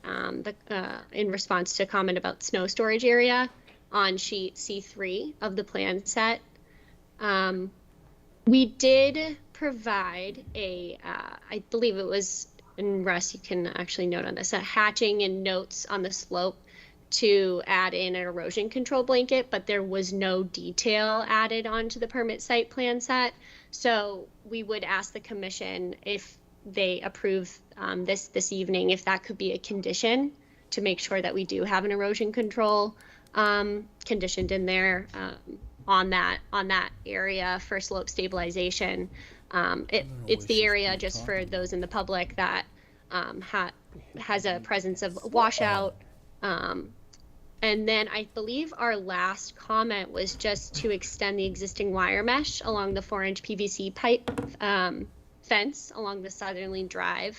in response to a comment about snow storage area on sheet C3 of the plan set. We did provide I believe it was, and Russ, you can actually note on this, a hatching and notes on the slope to add in an erosion control blanket, but there was no detail added onto the permit site plan set. So we would ask the commission, if they approve this evening, if that could be a condition to make sure that we do have an erosion control conditioned in there on that area for slope stabilization. It's the area, just for those in the public, that has a presence of washout. And then I believe our last comment was just to extend the existing wire mesh along the 4-inch PVC pipe fence along the southerly drive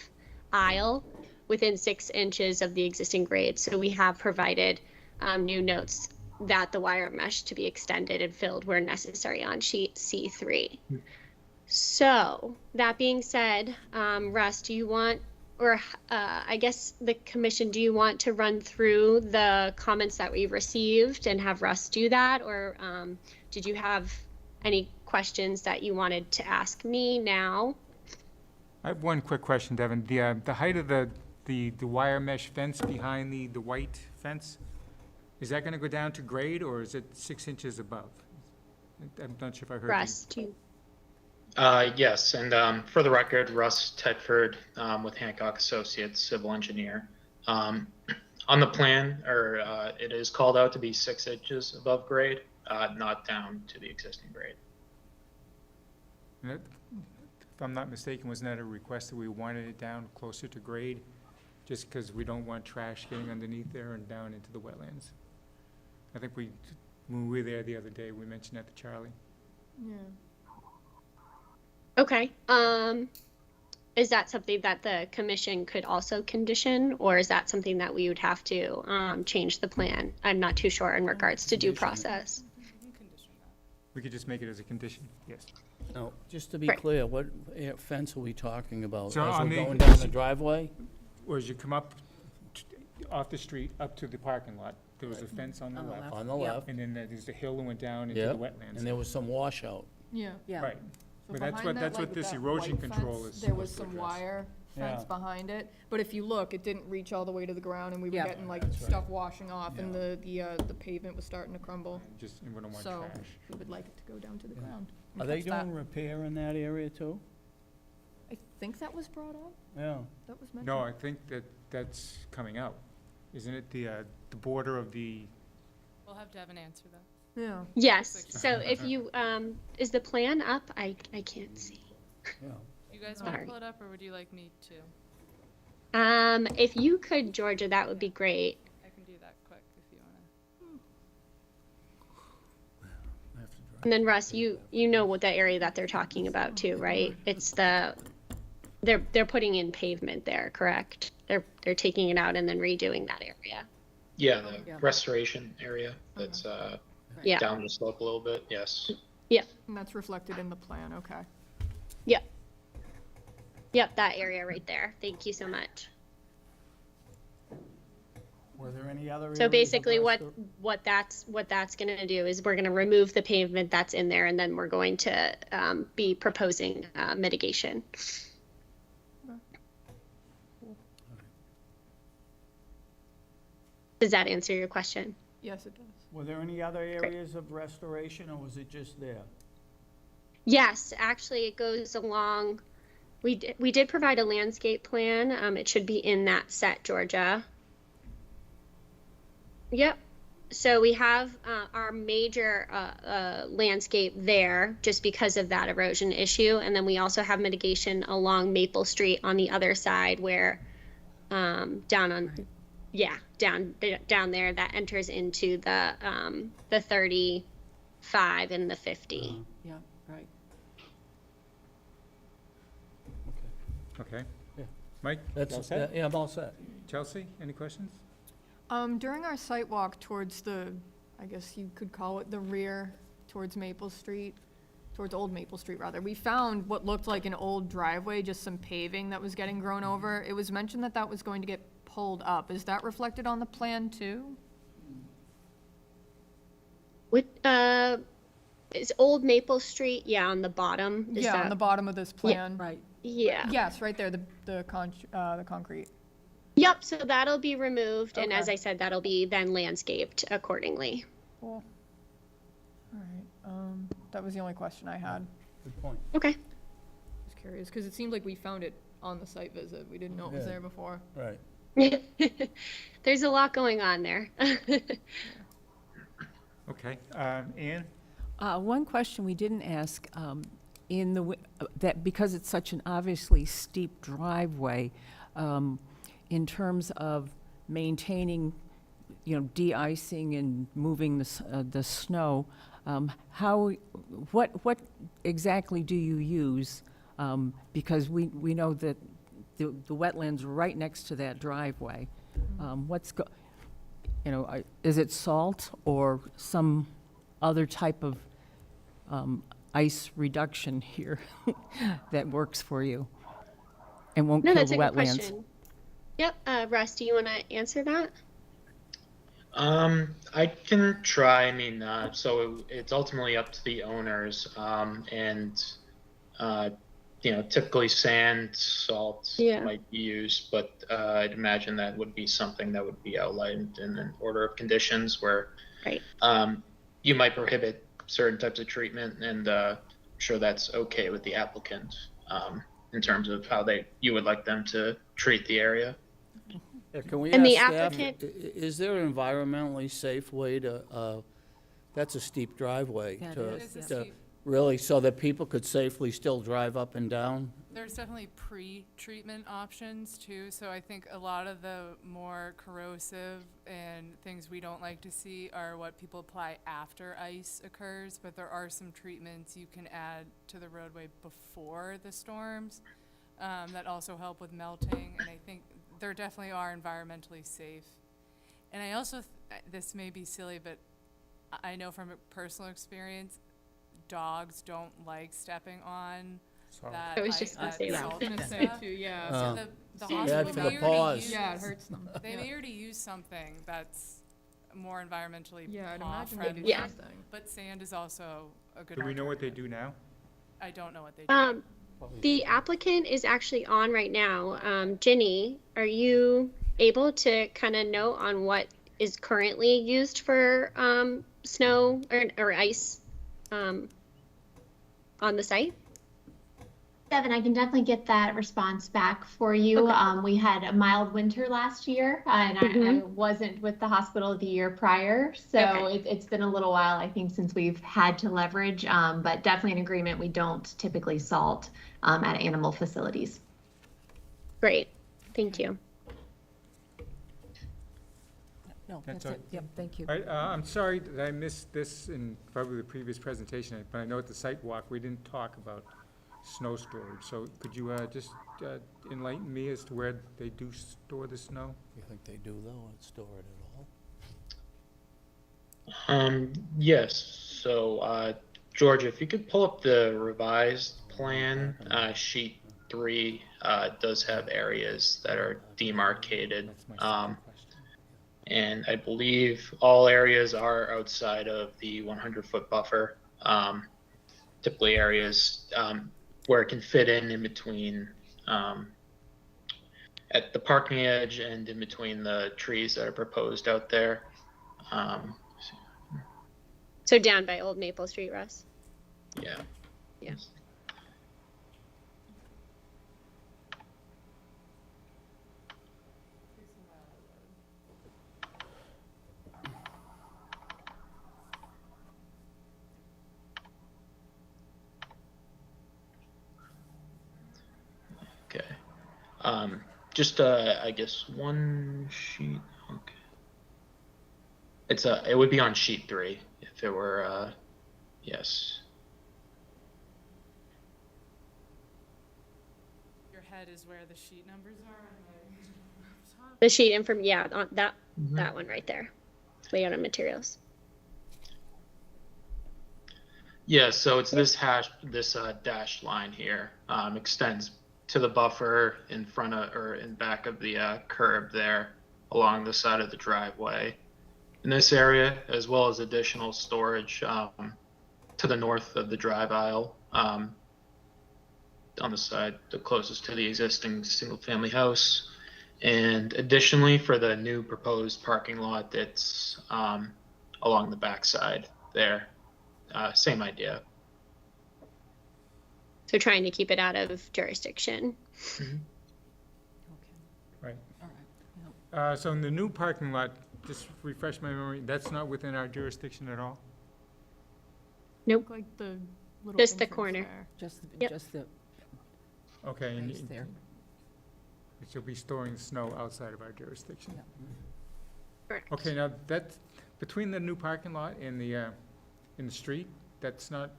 aisle within 6 inches of the existing grade. So we have provided new notes that the wire mesh to be extended and filled where necessary on sheet C3. So that being said, Russ, do you want, or I guess the commission, do you want to run through the comments that we received and have Russ do that? Or did you have any questions that you wanted to ask me now? I have one quick question, Devin. The height of the wire mesh fence behind the white fence, is that gonna go down to grade, or is it 6 inches above? I'm not sure if I heard you. Russ, do you? Yes, and for the record, Russ Tedford with Hancock Associates, civil engineer. On the plan, it is called out to be 6 inches above grade, not down to the existing grade. If I'm not mistaken, wasn't that a request that we wanted it down closer to grade? Just because we don't want trash getting underneath there and down into the wetlands? I think when we were there the other day, we mentioned that to Charlie. Yeah. Okay. Is that something that the commission could also condition, or is that something that we would have to change the plan? I'm not too sure in regards to due process. We could just make it as a condition, yes. No, just to be Right. clear, what fence are we talking about? So As on we're the- going down the driveway? Or as you come up off the street up to the parking lot, there was a fence on the left. On the left, And then there's the hill that went down into yeah, the wetlands. and there was some washout. Yeah. Yeah. Right. So But that's behind that, what like, this that erosion white control fence, is there was supposed to some address. wire fence Yeah. behind it. But if you look, it didn't reach all the way to the ground, and we were Yeah. getting like That's right. stuff washing off, and the pavement was starting to crumble. Just, you wouldn't want So, trash. we would like it to go down to the Yeah. ground. and Are they catch that. doing repair in that area too? I think that was brought up, Yeah. that was mentioned. No, I think that's coming out. Isn't it the border of the, We'll have Devin answer that. Yeah. Yes, so if you, is the plan up? I can't see. Yeah. You guys want to Sorry. pull it up, or would you like me to? If you could, Georgia, that would be great. I can do that quick if you want to. I have to drive. And then Russ, you know what the area that they're talking about too, right? It's they're putting in pavement there, correct? They're taking it out and then redoing that area. Yeah, the Yeah. restoration area that's Yeah, down the slope a little bit, yes. And that's reflected in the plan, okay. yep, that area right there. Thank you so much. Were there any other areas? So of basically restor- what that's gonna do is we're gonna remove the pavement that's in there, and then we're going to be proposing mitigation. Does that answer your question? Yes, it does. Were there any other areas of restoration, or was it just there? Yes, actually, it goes along. We did provide a landscape plan. It should be in that set, Georgia. Yep. So we have our major landscape there just because of that erosion issue. And then we also have mitigation along Maple Street on the other side where down there that enters into the 35 and the 50. Yeah, right. okay? Yeah. Mike? That's, all set? yeah, I'm all set. Chelsea, any questions? During our site walk towards I guess you could call it the rear, towards Maple Street, towards Old Maple Street rather, we found what looked like an old driveway, just some paving that was getting grown over. It was mentioned that that was going to get pulled up. Is that reflected on the plan too? Is Old Maple Street? Yeah, on the bottom. Is Yeah, on that- the bottom of this plan. Right. Yeah. Yes, right there, the concrete. Yep, so that'll be removed, and as Okay. I said, that'll be then landscaped accordingly. Cool. All right, that was the only question I had. Good point. Okay. Just curious, because it seemed like we found it on the site visit. We didn't know it was Yeah. there before. Right. There's a lot going on there. Okay, Ann? One question we didn't ask, that because it's such an obviously steep driveway, in terms of maintaining, de-icing and moving the snow, what exactly do you use? Because we know that the wetlands are right next to that driveway. Is it salt or some other type of ice reduction here that works for you and won't No, kill that's the a good wetlands? question. Yep, Russ, do you want to answer that? I can try. I mean, so it's ultimately up to the owners, and typically sand, salt Yeah. might be used, but I'd imagine that would be something that would be outlined in an order of conditions where Right. you might prohibit certain types of treatment, and I'm sure that's okay with the applicant in terms of how you would like them to treat the area. Yeah, can we And ask the staff, applicant- is there an environmentally safe way to, that's a steep driveway. That to- is, It is to- a steep- Really, so that people could safely still drive up and down? There's definitely pre-treatment options too, so I think a lot of the more corrosive and things we don't like to see are what people apply after ice occurs, but there are some treatments you can add to the roadway before the storms that also help with melting, and I think there definitely are environmentally safe. And I also, this may be silly, but I know from a personal experience, dogs don't like stepping on that I was ice, just gonna that say that. salt I was and gonna say stuff. too, yeah. So the Bad hospital for may the already paws. use, Yeah, it hurts them. they may already use something that's more environmentally Yeah, I'd paw imagine they friendly. do something. But sand is also a good Do we know what they alternative. do now? I don't know what they do. The applicant is actually on right now. Ginny, are you able to kind of note on what is currently used for snow or ice on the site? Devin, I can definitely get that response back for you. Okay. We had a mild winter last year, and I wasn't with the hospital the year prior, so it's been a little while, I think, since we've had to leverage, but definitely in agreement, we don't typically salt at animal facilities. Great, thank you. No, That's that's all. it. Yep, thank you. All right, I'm sorry that I missed this in probably the previous presentation, but I know at the site walk, we didn't talk about snow storage. So could you just enlighten me as to where they do store the snow? You think they do though, and store it at all? Yes, so, George, if you could pull up the revised plan, sheet 3, does have areas that are demarcated. That's my second question. And I believe all areas are outside of the 100-foot buffer. Typically areas where it can fit in between at the parking edge and in between the trees that are proposed out there. So down by Old Maple Street, Russ? Yeah. Yeah. Okay. Just I guess one sheet. Okay. It would be on sheet 3 if it were yes. Your head is where the sheet numbers are on the The sheet inform, yeah, on that one right there. Layout of materials. Yeah, so it's this dashed line here extends to the buffer in front of or in back of the curb there along the side of the driveway. In this area, as well as additional storage to the north of the drive aisle on the side the closest to the existing single-family house. And additionally, for the new proposed parking lot that's along the backside there, same idea. So trying to keep it out of jurisdiction. Right. All right. So in the new parking lot, just refresh my memory, that's not within our jurisdiction at all? Nope, Like the little just the entrance corner. there. Yep. Just the Okay, and space there. you'll be storing snow outside of our jurisdiction? Yeah. Correct. Okay, now that's, between the new parking lot and the street, that's not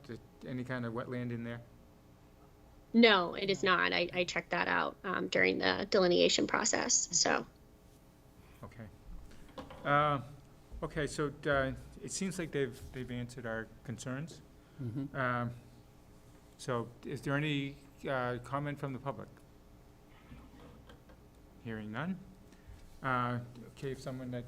any kind of wetland in there? No, it is not. I checked that out during the delineation process, so. Okay. Okay, so it seems like they've answered our concerns. So is there any comment from the public? Hearing none. Okay, if someone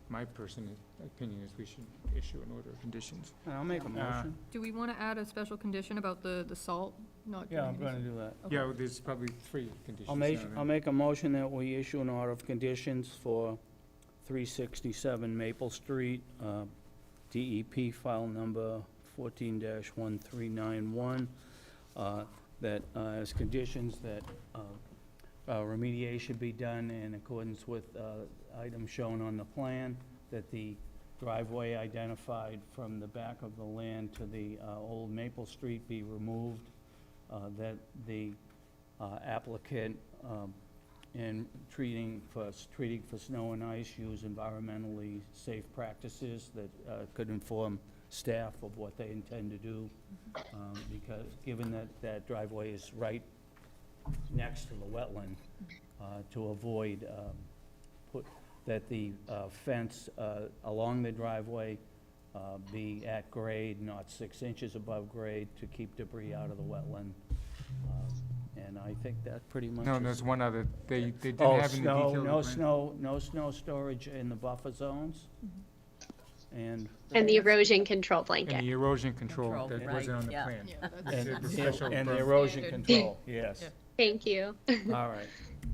my personal opinion is we should issue an order of conditions. I'll make a motion. Do we want to add a special condition about the salt not Yeah, I'm doing gonna do that. Okay. Yeah, well, there's probably 3 conditions. I'll make a motion that we issue an order of conditions for 367 Maple Street, DEP file number 14-1391, that as conditions that remediation be done in accordance with items shown on the plan, that the driveway identified from the back of the land to the old Maple Street be removed, that the applicant in treating for snow and ice use environmentally safe practices that could inform staff of what they intend to do, because given that that driveway is right next to the wetland, to avoid that the fence along the driveway be at grade, not 6 inches above grade, to keep debris out of the wetland. And I think that pretty much No, is- there's one other, they didn't Oh, have any detail. no snow storage in the buffer zones? And And the erosion control And blanket. the erosion control that right, wasn't on the yeah. plan. Yeah, that's- The special and the permit. erosion control, yes. Thank you. All right.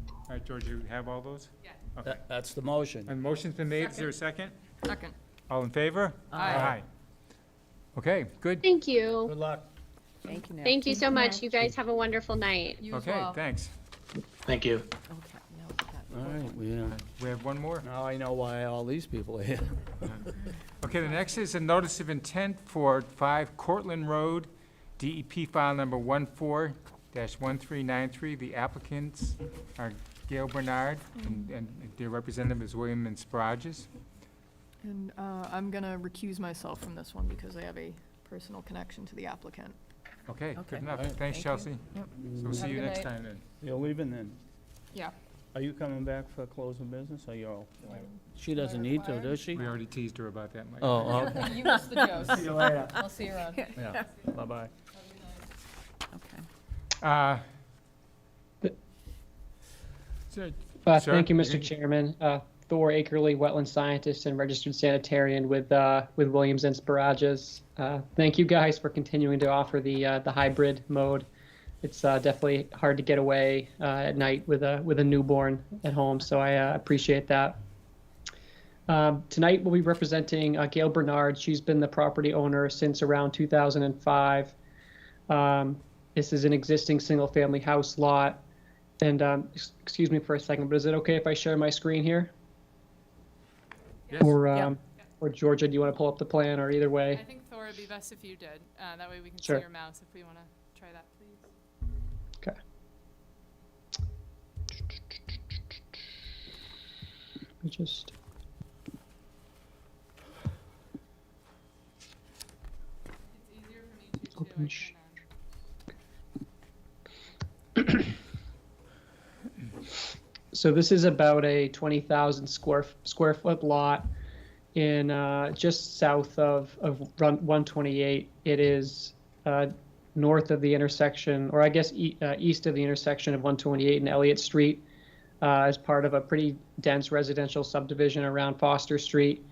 All right, George, you have all those? Yeah. Okay. That's the motion. And motion's been made, is there a second? Second. All in favor? Aye. Okay, good. Thank you. Good luck. Thank you, Nat. Thank you so much. You guys have a wonderful night. You as Okay, well. thanks. Thank you. Okay, no, that- All right, We have one more? now I know why all these people are here. Okay, the next is a notice of intent for 5 Cortlandt Road, DEP file number 14-1393. The applicants are Gail Bernard, and their representative is William and Sparages. And I'm gonna recuse myself from this one because I have a personal connection to the applicant. Okay, Okay. good enough. All right. Thanks, Thank you. Chelsea. Yep. So we'll Have see a you good next night. time then. You're leaving then? Yeah. Are you coming back for closing business, or you're all? She doesn't need to, does she? We already teased her about that, Mike. Oh, okay. You missed the jokes. See you later. I'll see you around. Yeah, bye-bye. Okay. Sir, Thank you, you Mr. can- Chairman. Thor Akerley, wetland scientist and registered sanitarian with Williams and Sparages. Thank you guys for continuing to offer the hybrid mode. It's definitely hard to get away at night with a newborn at home, so I appreciate that. Tonight we'll be representing Gail Bernard. She's been the property owner since around 2005. This is an existing single-family house lot. And excuse me for a second, but is it okay if I share my screen here? Yes. Or Georgia, do you want to pull up the plan, or either way? I think Thor, it'd be best if you did. That way we can Sure. see your mouse if we want to try that, please. Okay. Let me just. It's easier for me to Open I sh- can, So this is about a 20,000 square foot lot in just south of Run 128. It is north of the intersection, or I guess east of the intersection of 128 and Elliott Street, as part of a pretty dense residential subdivision around Foster Street.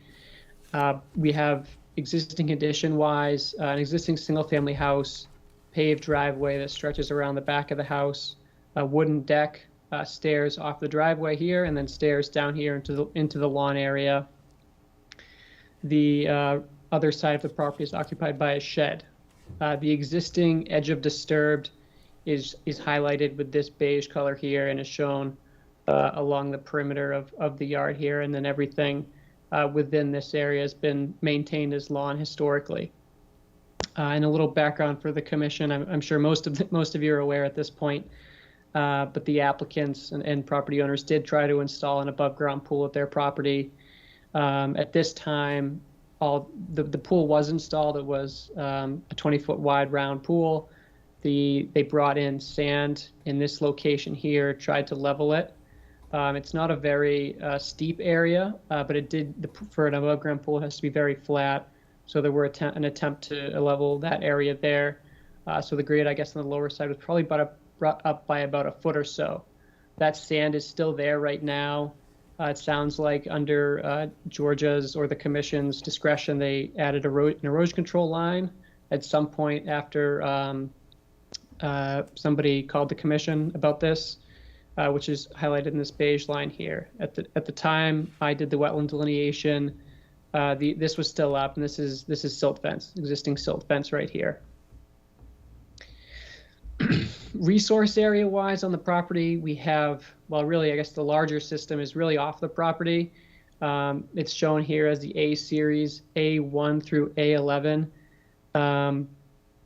We have existing condition-wise, an existing single-family house, paved driveway that stretches around the back of the house, a wooden deck, stairs off the driveway here, and then stairs down here into the lawn area. The other side of the property is occupied by a shed. The existing edge of disturbed is highlighted with this beige color here and is shown along the perimeter of the yard here, and then everything within this area has been maintained as lawn historically. And a little background for the commission, I'm sure most of you are aware at this point, but the applicants and property owners did try to install an above-ground pool at their property. At this time, the pool was installed. It was a 20-foot wide round pool. They brought in sand in this location here, tried to level it. It's not a very steep area, but for an above-ground pool, it has to be very flat. So there were an attempt to level that area there. So the grade, I guess, on the lower side was probably brought up by about a foot or so. That sand is still there right now. It sounds like under Georgia's or the commission's discretion, they added an erosion control line at some point after somebody called the commission about this, which is highlighted in this beige line here. At the time I did the wetland delineation, this was still up, and this is silt fence, existing silt fence right here. Resource area wise on the property, we have, well, really, I guess the larger system is really off the property. It's shown here as the A series, A1 through A11.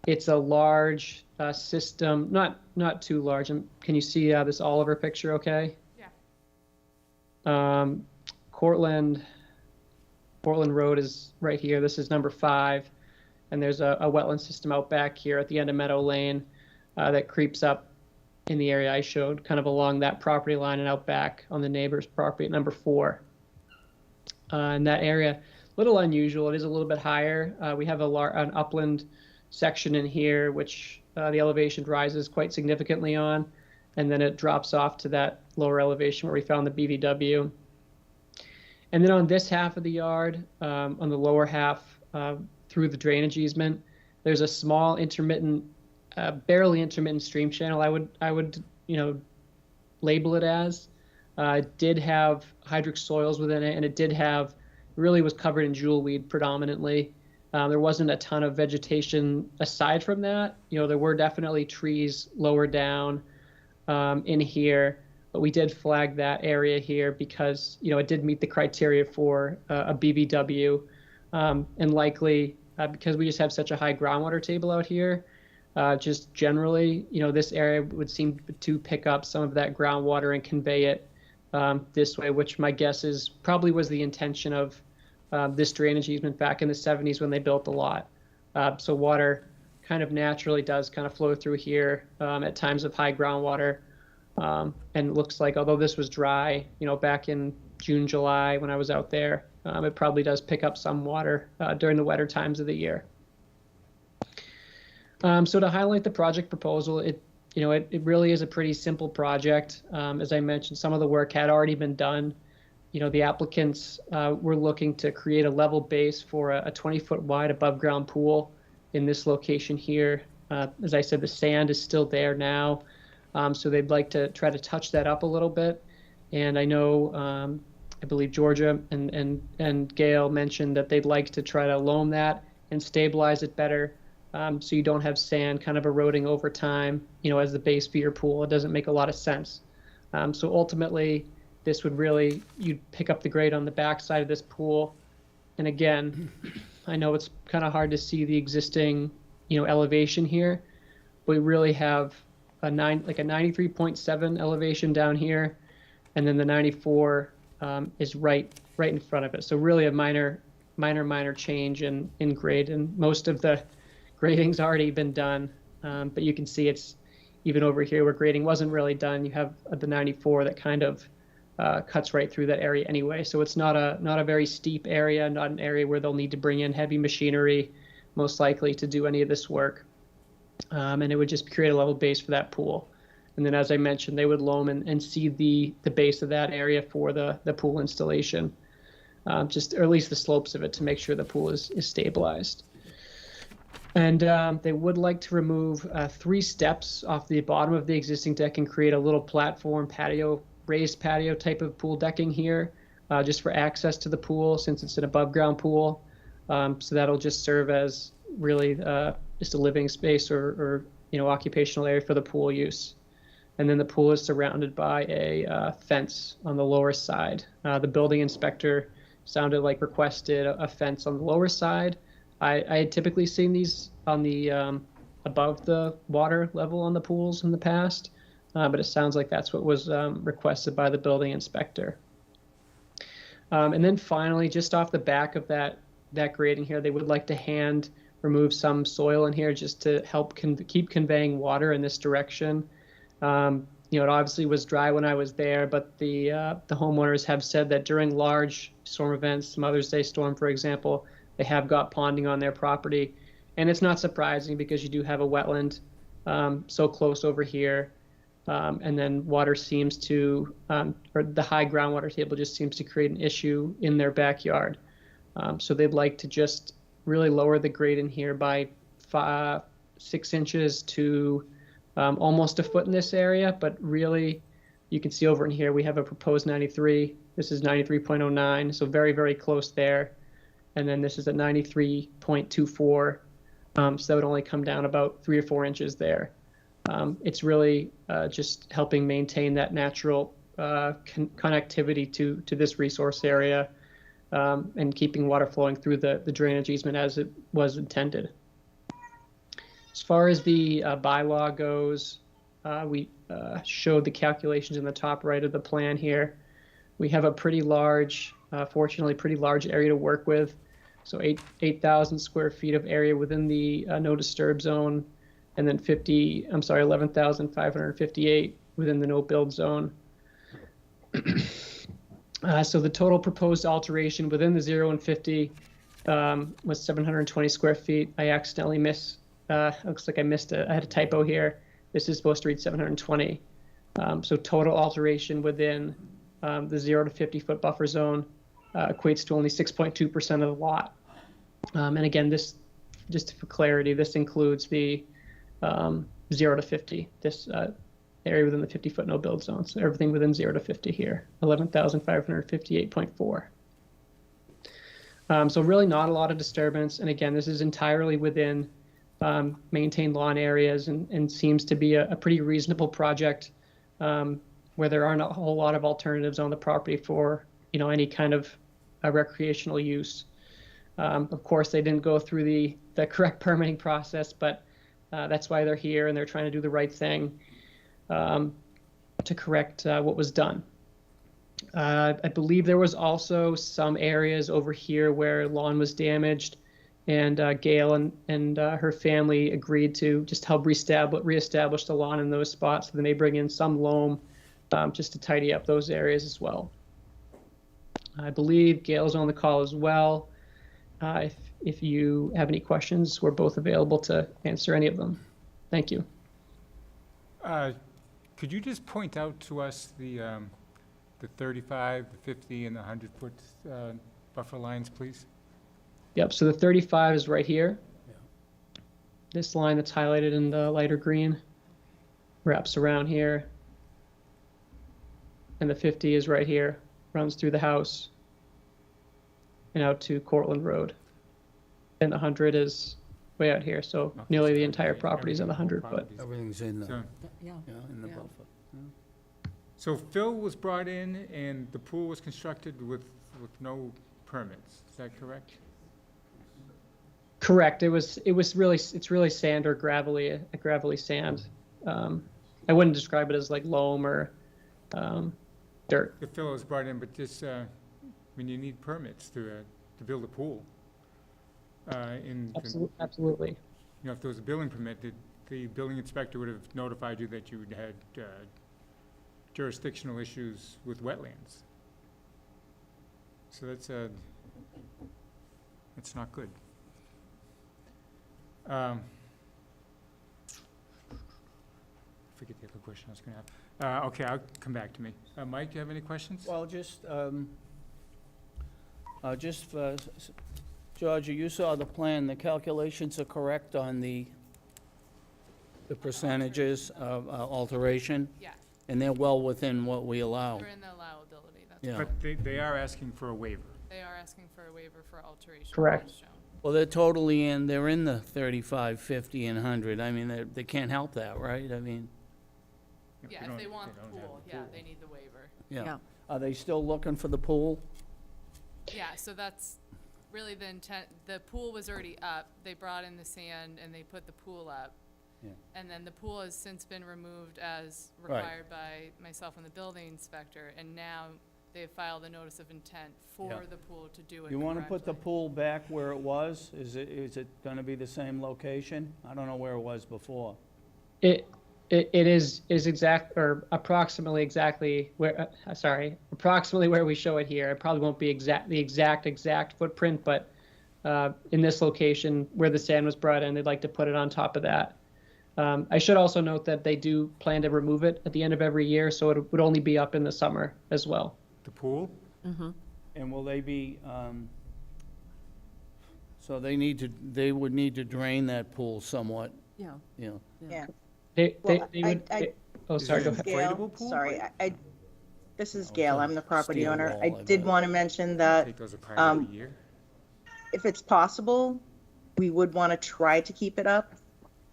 It's a large system, not too large. Can you see this Oliver picture okay? Yeah. Cortlandt Road is right here. This is number 5. And there's a wetland system out back here at the end of Meadow Lane that creeps up in the area I showed, kind of along that property line and out back on the neighbor's property at number 4. In that area, a little unusual. It is a little bit higher. We have an upland section in here, which the elevation rises quite significantly on, and then it drops off to that lower elevation where we found the BVW. And then on this half of the yard, on the lower half, through the drainage easement, there's a small intermittent, barely intermittent stream channel. I would label it as. It did have hydric soils within it, and it did have, really was covered in jewelweed predominantly. There wasn't a ton of vegetation aside from that. There were definitely trees lower down in here, but we did flag that area here because, it did meet the criteria for a BBW, and likely because we just have such a high groundwater table out here, just generally, this area would seem to pick up some of that groundwater and convey it this way, which my guess is probably was the intention of this drainage easement back in the 70s when they built the lot. So water kind of naturally does kind of flow through here at times of high groundwater. And it looks like, although this was dry, back in June, July when I was out there, it probably does pick up some water during the wetter times of the year. So to highlight the project proposal, it really is a pretty simple project. As I mentioned, some of the work had already been done. The applicants were looking to create a level base for a 20-foot wide above ground pool in this location here. As I said, the sand is still there now. So they'd like to try to touch that up a little bit. And I know, I believe Georgia and Gail mentioned that they'd like to try to loam that and stabilize it better. So you don't have sand kind of eroding over time, as the base for your pool. It doesn't make a lot of sense. So ultimately, this would really, you'd pick up the grade on the back side of this pool. And again, I know it's kind of hard to see the existing, elevation here, but we really have a 93.7 elevation down here, and then the 94 is right in front of it. So really a minor change in grade, and most of the grading's already been done, but you can see it's even over here where grading wasn't really done. You have the 94 that kind of cuts right through that area anyway. So it's not a very steep area, not an area where they'll need to bring in heavy machinery, most likely, to do any of this work. And it would just create a level base for that pool. And then, as I mentioned, they would loam and seed the base of that area for the pool installation, or at least the slopes of it, to make sure the pool is stabilized. And they would like to remove 3 steps off the bottom of the existing deck and create a little platform patio, raised patio type of pool decking here, just for access to the pool, since it's an above ground pool. So that'll just serve as really just a living space or occupational area for the pool use. And then the pool is surrounded by a fence on the lower side. The building inspector sounded like requested a fence on the lower side. I had typically seen these on the above the water level on the pools in the past, but it sounds like that's what was requested by the building inspector. And then finally, just off the back of that grading here, they would like to hand remove some soil in here just to help keep conveying water in this direction. It obviously was dry when I was there, but the homeowners have said that during large storm events, Mother's Day storm, for example, they have got ponding on their property. And it's not surprising because you do have a wetland so close over here. And then water seems to, or the high groundwater table just seems to create an issue in their backyard. So they'd like to just really lower the grade in here by 6 inches to almost a foot in this area. But really, you can see over in here, we have a proposed 93. This is 93.09, so very, very close there. And then this is at 93.24. So that would only come down about 3 or 4 inches there. It's really just helping maintain that natural connectivity to this resource area, and keeping water flowing through the drainage easement as it was intended. As far as the bylaw goes, we showed the calculations in the top right of the plan here. We have a pretty large, fortunately pretty large area to work with. So 8,000 square feet of area within the no disturb zone, and then 11,558 within the no build zone. So the total proposed alteration within the 0 and 50 was 720 square feet. I accidentally looks like I had a typo here. This is supposed to read 720. So total alteration within the 0 to 50 foot buffer zone equates to only 6.2% of the lot. And again, this, just for clarity, this includes the 0 to 50, this area within the 50-foot no-build zone. So everything within 0 to 50 here, 11,558.4. So really not a lot of disturbance. And again, this is entirely within maintained lawn areas and seems to be a pretty reasonable project where there aren't a whole lot of alternatives on the property for, you know, any kind of recreational use. Of course, they didn't go through the correct permitting process, but that's why they're here and they're trying to do the right thing to correct what was done. I believe there was also some areas over here where lawn was damaged, and Gail and her family agreed to just help reestablish the lawn in those spots. So they may bring in some loam just to tidy up those areas as well. I believe Gail's on the call as well. If you have any questions, we're both available to answer any of them. Thank you. Could you just point out to us the 35, the 50, and the 100-foot buffer lines, please? Yep, so the 35 is right here. Yeah. This line that's highlighted in the lighter green wraps around here. And the 50 is right here, runs through the house and out to Cortland Road. And the 100 is way out here, so okay, nearly the entire property is on the 100 foot. Everything's in the, So, Yeah. in the Yeah. buffer. so Phil was brought in and the pool was constructed with no permits, is that correct? Correct. It's really sand or gravelly sand. I wouldn't describe it as like loam or dirt. The Phil was brought in, but this, I mean, you need permits to build a pool. Absolutely. You know, if there was a building permit, the building inspector would have notified you that you had jurisdictional issues with wetlands. So that's not good. I forget the other question I was going to have. Okay, I'll come back to me. Mike, do you have any questions? Well, Georgia, you saw the plan, the calculations are correct on the percentages of alteration? Yes. And they're well within what we allow? They're in the allowability, that's Yeah. But they are asking for a waiver. They are asking for a waiver for alteration. Correct. as shown. Well, they're in the 35, 50, and 100. I mean, they can't help that, right? I mean, Yeah, if they want the pool, yeah, they need the waiver. yeah. Yeah. Are they still looking for the pool? Yeah, so that's really the intent. The pool was already up. They brought in the sand and they put the pool up. Yeah. And then the pool has since been removed as Right. required by myself and the building inspector. And now they've filed a notice of intent for Yeah. the pool to do it You want to put the correctly. pool back where it was? Is it going to be the same location? I don't know where it was before. It is approximately exactly where, approximately where we show it here. It probably won't be the exact footprint, but in this location where the sand was brought in, they'd like to put it on top of that. I should also note that they do plan to remove it at the end of every year, so it would only be up in the summer as well. The pool? Mm-hmm. And will they be, so they would need to drain that pool somewhat, Yeah. you know? Yeah. They Well, would. Oh, sorry. Go Is ahead. it an inflatable pool? Sorry, this is Oh, Gail, so I'm the property steel owner. wall, I I did bet. want to mention that Take those apart every year? if it's possible, we would want to try to keep it up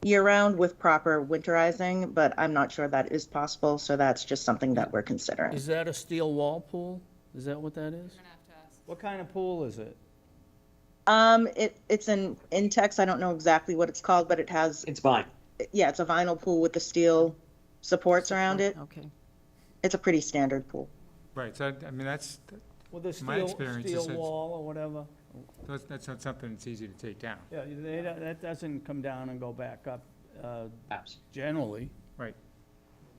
year-round with proper winterizing, but I'm not sure that is possible, so that's just something that we're considering. Is that a steel wall pool? Is that what that is? You're gonna have to ask. What kind of pool is it? It's an Intex, I don't know exactly what it's called, but it has, It's fine. yeah, it's a vinyl pool with the steel supports around it. Okay. It's a pretty standard pool. Right, so I mean, that's, With a My experience is steel it's- wall or whatever? that's not something that's easy to take down. Yeah, that doesn't come down and go back up, Absolutely. generally. Right.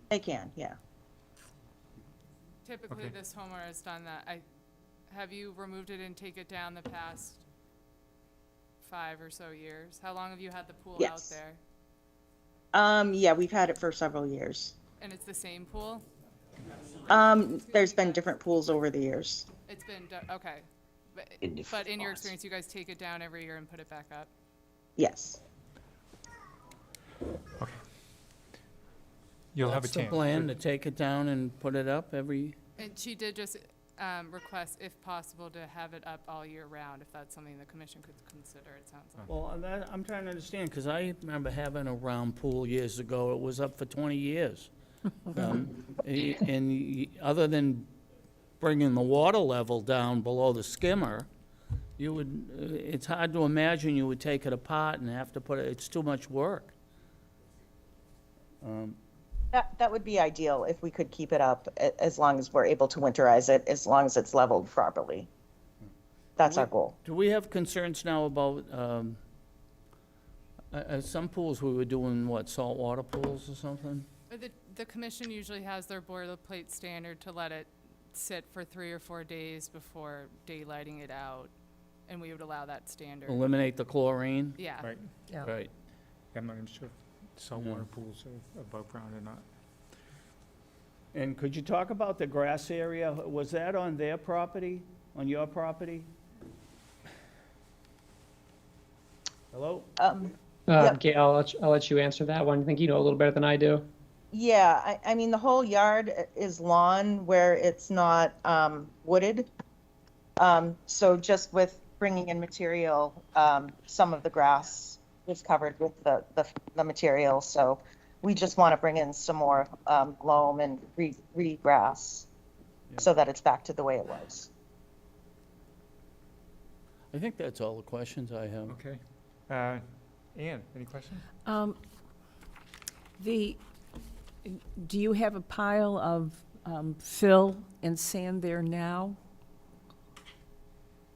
They can, yeah. Typically, Okay. this homeowner has done that. Have you removed it and take it down the past 5 or so years? How long have you had the pool out Yes. there? Yeah, we've had it for several years. And it's the same pool? There's been different pools over the years. It's been, okay. In different But in your spots. experience, you guys take it down every year and put it back up? Yes. You'll have a That's the chance. plan, to take it down and put it up every, And she did just request, if possible, to have it up all year round, if that's something the commission could consider, it sounds like. well, I'm trying to understand, because I remember having a round pool years ago. It was up for 20 years. Other than bringing the water level down below the skimmer, you would, it's hard to imagine you would take it apart and have to put it, it's too much work. That would be ideal if we could keep it up as long as we're able to winterize it, as long as it's leveled properly. That's our goal. Do we have concerns now about, some pools we were doing, what, saltwater pools or something? The commission usually has their boilerplate standard to let it sit for 3 or 4 days before daylighting it out, and we would allow that standard. Eliminate the chlorine? Yeah. Right. Yeah. Right. I'm not even sure if saltwater pools are above ground or not. And could you talk about the grass area? Was that on their property, on your property? Hello? Gail, I'll let you answer that one. I think you know a little better than I do. Yeah, I mean, the whole yard is lawn where it's not wooded. So just with bringing in material, some of the grass is covered with the material. So we just want to bring in some more loam and regrass so that it's back to the way it was. I think that's all the questions I have. Okay. Ann, any questions? Do you have a pile of fill and sand there now?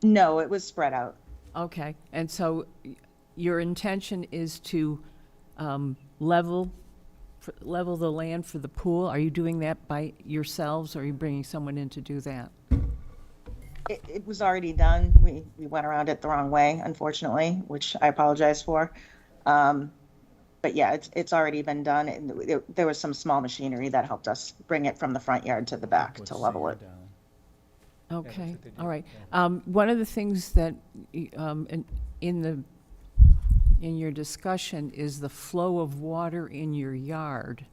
No, it was spread out. Okay, and so your intention is to level the land for the pool? Are you doing that by yourselves, or are you bringing someone in to do that? It was already done. We went around it the wrong way, unfortunately, which I apologize for. But yeah, it's already been done. And there was some small machinery that helped us bring it from the front yard to the back to level it. Okay, all right. One of the things that in your discussion is the flow of water in your yard.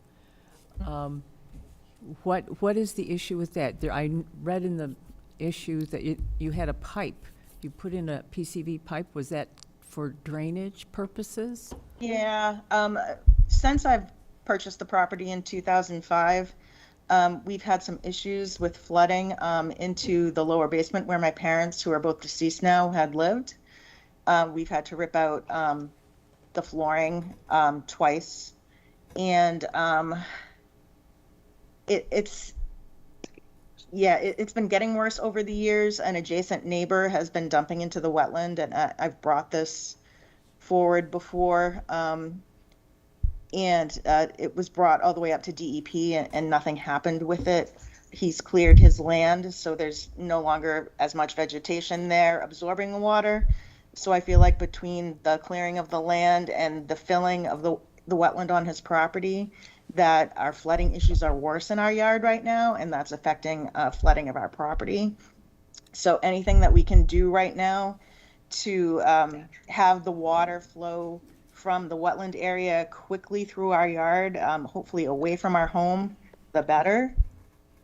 What is the issue with that? I read in the issue that you had a pipe. You put in a PCV pipe. Was that for drainage purposes? Yeah, since I've purchased the property in 2005, we've had some issues with flooding into the lower basement where my parents, who are both deceased now, had lived. We've had to rip out the flooring twice, and it's been getting worse over the years. An adjacent neighbor has been dumping into the wetland, and I've brought this forward before, and it was brought all the way up to DEP, and nothing happened with it. He's cleared his land, so there's no longer as much vegetation there absorbing the water. So I feel like between the clearing of the land and the filling of the wetland on his property, that our flooding issues are worse in our yard right now, and that's affecting flooding of our property. So anything that we can do right now to have the water flow from the wetland area quickly through our yard, hopefully away from our home, the better.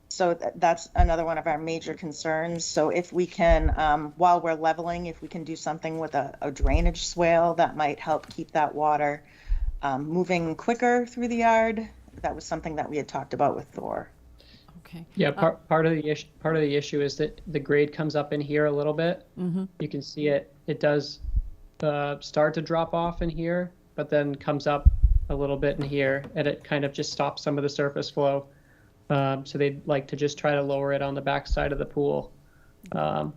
So that's another one of our major concerns. So if we can, while we're leveling, if we can do something with a drainage swale, that might help keep that water moving quicker through the yard. That was something that we had talked about with Thor. Okay. Yeah, part of the issue is that the grade comes up in here a little bit. Mm-hmm. You can see it does start to drop off in here, but then comes up a little bit in here, and it kind of just stops some of the surface flow. So they'd like to just try to lower it on the back side of the pool to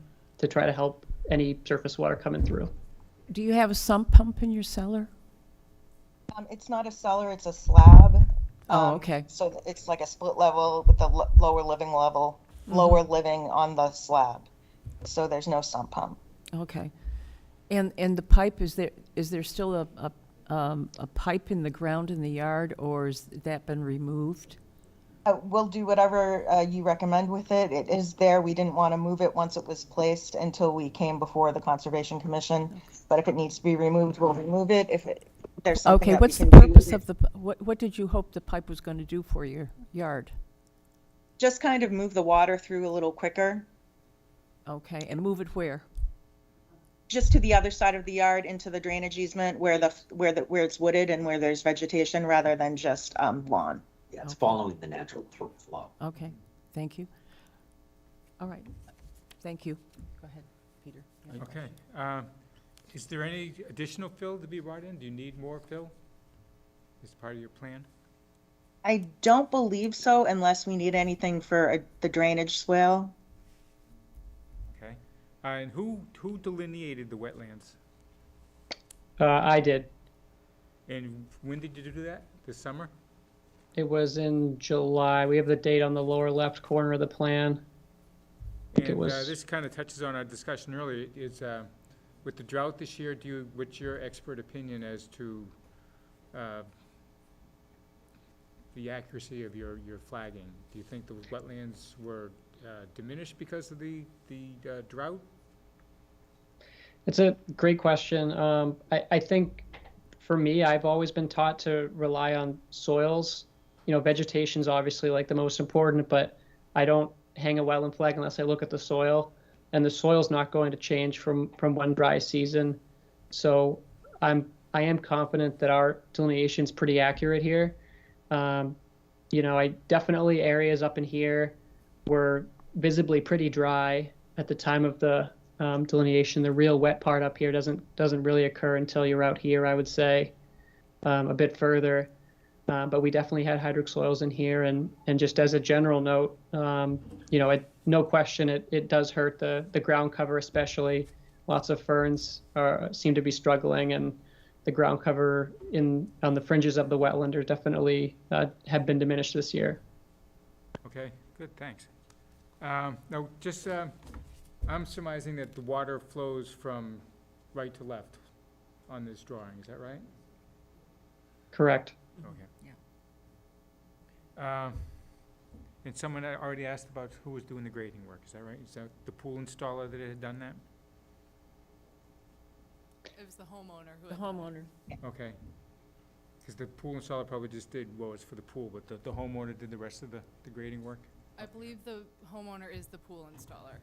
try to help any surface water coming through. Do you have a sump pump in your cellar? It's not a cellar, it's a slab. Oh, okay. So it's like a split level with the lower living level, lower living on the slab. So there's no sump pump. Okay. And the pipe, is there still a pipe in the ground in the yard, or has that been removed? We'll do whatever you recommend with it. It is there. We didn't want to move it once it was placed until we came before the Conservation Commission. But if it needs to be removed, we'll remove it. If there's something Okay, that what's we the can do purpose with of the, what did you hope the pipe was going to do for your yard? just kind of move the water through a little quicker, Okay, and move it where? just to the other side of the yard into the drainage easement where it's wooded and where there's vegetation rather than just lawn. Yeah, it's following the natural flow. Okay, thank you. All right, thank you. Go ahead, Peter. Okay. Is there any additional fill to be brought in? Do you need more fill as part of your plan? I don't believe so unless we need anything for the drainage swale. Okay. And who delineated the wetlands? I did. And when did you do that? This summer? It was in July. We have the date on the lower left corner of the plan. I think it And was. this kind of touches on our discussion earlier, is with the drought this year, what's your expert opinion as to the accuracy of your flagging? Do you think the wetlands were diminished because of the drought? It's a great question. I think for me, I've always been taught to rely on soils. You know, vegetation's obviously like the most important, but I don't hang a wetland flag unless I look at the soil, and the soil's not going to change from one dry season. So I am confident that our delineation's pretty accurate here. You know, I definitely areas up in here were visibly pretty dry at the time of the delineation. The real wet part up here doesn't really occur until you're out here, I would say, a bit further. But we definitely had hydric soils in here, and just as a general note, you know, no question it does hurt the ground cover, especially. Lots of ferns seem to be struggling, and the ground cover on the fringes of the wetland are definitely have been diminished this year. Okay, good, thanks. Now, just, I'm surmising that the water flows from right to left on this drawing, is that right? Correct. Okay. Yeah. And someone already asked about who was doing the grading work, is that right? Is that the pool installer that had done that? It was the homeowner who. The homeowner. Okay. Because the pool installer probably just did what was for the pool, but the homeowner did the rest of the grading work? I believe the homeowner is the pool installer.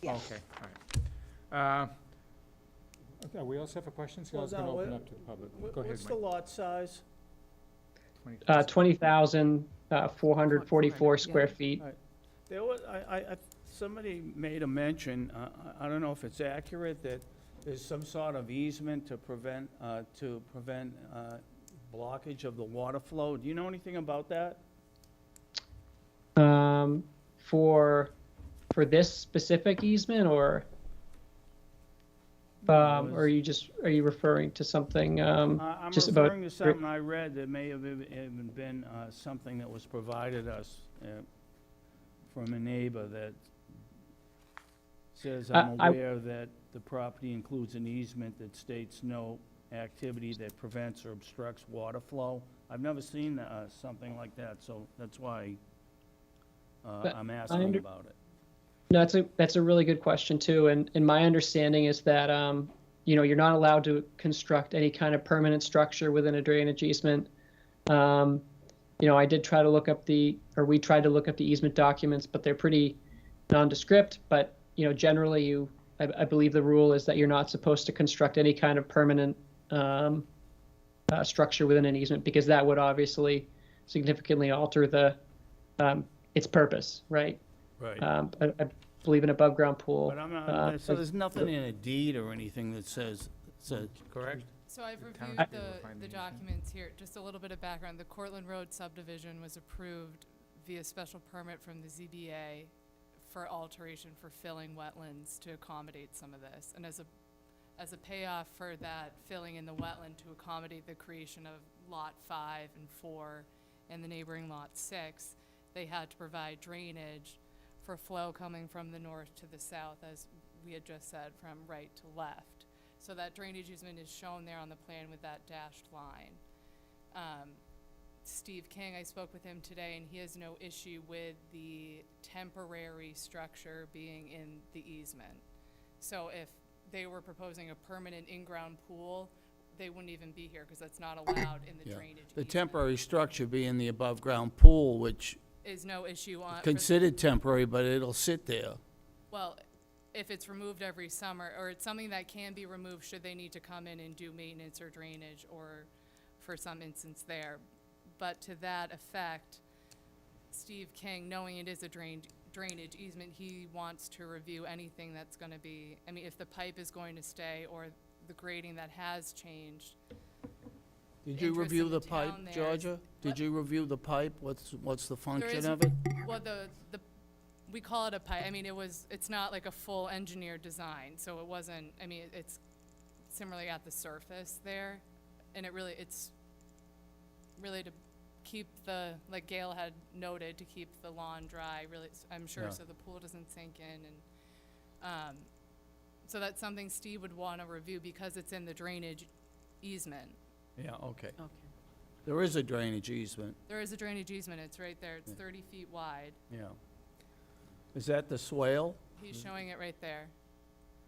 Yes. Okay, all right. Okay, we also have a question, so I was gonna open up to the public. Go ahead, What's the Mike. lot size? 20,444 square feet. Right. There was, somebody made a mention, I don't know if it's accurate, that there's some sort of easement to prevent blockage of the water flow. Do you know anything about that? For this specific easement, or are you referring to something I'm just about? referring to something I read that may have even been something that was provided us from a neighbor that says, I'm aware that the property includes an easement that states no activity that prevents or obstructs water flow. I've never seen something like that, so that's why I'm asking about it. No, that's a really good question too, and my understanding is that you know, you're not allowed to construct any kind of permanent structure within a drainage easement. You know, we tried to look up the easement documents, but they're pretty nondescript. But you know, generally, I believe the rule is that you're not supposed to construct any kind of permanent structure within an easement, because that would obviously significantly alter its purpose, right? Right. I believe an above ground pool. But I'm not, so there's nothing in a deed or anything that says, correct? So I've reviewed the documents here. Just a little bit of background. The Cortlandt Road subdivision was approved via special permit from the ZBA for alteration for filling wetlands to accommodate some of this. And as a payoff for that filling in the wetland to accommodate the creation of Lot 5 and 4 and the neighboring Lot 6, they had to provide drainage for flow coming from the north to the south, as we had just said, from right to left. So that drainage easement is shown there on the plan with that dashed line. Steve King, I spoke with him today, and he has no issue with the temporary structure being in the easement. So if they were proposing a permanent in-ground pool, they wouldn't even be here, because that's not allowed in the Yeah. drainage The easement. temporary structure being the above-ground pool, which Is no issue on. considered temporary, but it'll sit there. Well, if it's removed every summer, or it's something that can be removed should they need to come in and do maintenance or drainage, or for some instance there. But to that effect, Steve King, knowing it is a drainage easement, he wants to review anything that's gonna be, I mean, if the pipe is going to stay, or the grading that has changed. Did you interest review in the town pipe, there is- Georgia? Did What? you review the pipe? What's the There function is- of it? Well, we call it a pipe, I mean, it's not like a full engineered design, so it wasn't, I mean, it's similarly at the surface there, and it's really to keep like Gail had noted, to keep the lawn dry, really, I'm sure, Yeah. so the pool doesn't sink in, and, so that's something Steve would wanna review, because it's in the drainage easement. Yeah, okay. Okay. There is a drainage easement, There is a drainage easement, it's right there, it's 30 feet wide. yeah. Is that the swale? He's showing it right there.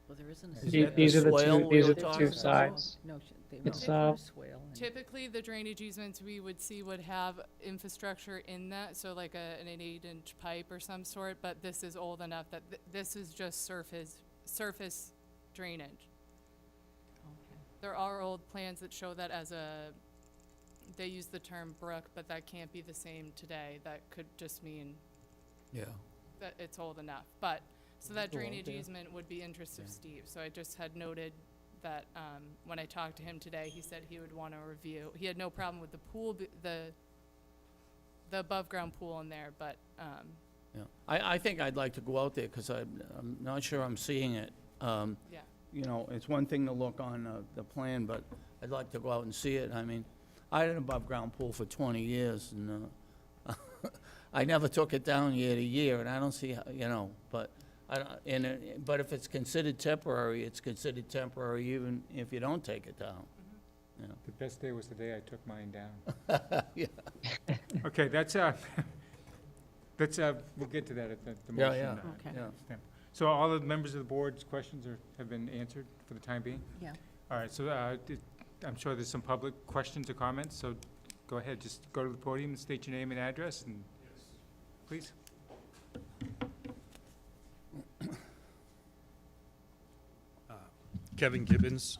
Well, there isn't Is a. that These are the swale two, we these were are the talking two about? sides. No, they It's, were uh, swale. and- Typically, the drainage easements we would see would have infrastructure in that, so like an 8-inch pipe or some sort, but this is old enough that this is just surface drainage. Okay. There are old plans that show that as they use the term brook, but that can't be the same today. That could just mean Yeah. that it's old enough. But, so that Go out drainage there. easement would be interest of Yeah. Steve. So I just had noted that, when I talked to him today, he said he would wanna review. He had no problem with the pool, the above-ground pool in there, but, Yeah. I think I'd like to go out there, because I'm not sure I'm seeing it. yeah. You know, it's one thing to look on the plan, but I'd like to go out and see it. I mean, I had an above-ground pool for 20 years, and I never took it down year to year, and I don't see how, you know, but but if it's considered temporary, it's considered temporary even if you don't take it down. You know. The best day was the day I took mine down. Yeah. Okay, we'll get to that at the Yeah, motion. yeah, Okay. yeah. Stamp. So all the members of the board's questions have been answered for the time being? Yeah. All right, so I'm sure there's some public questions or comments, so go ahead, just go to the podium and state your name and address, and please. Kevin Gibbons,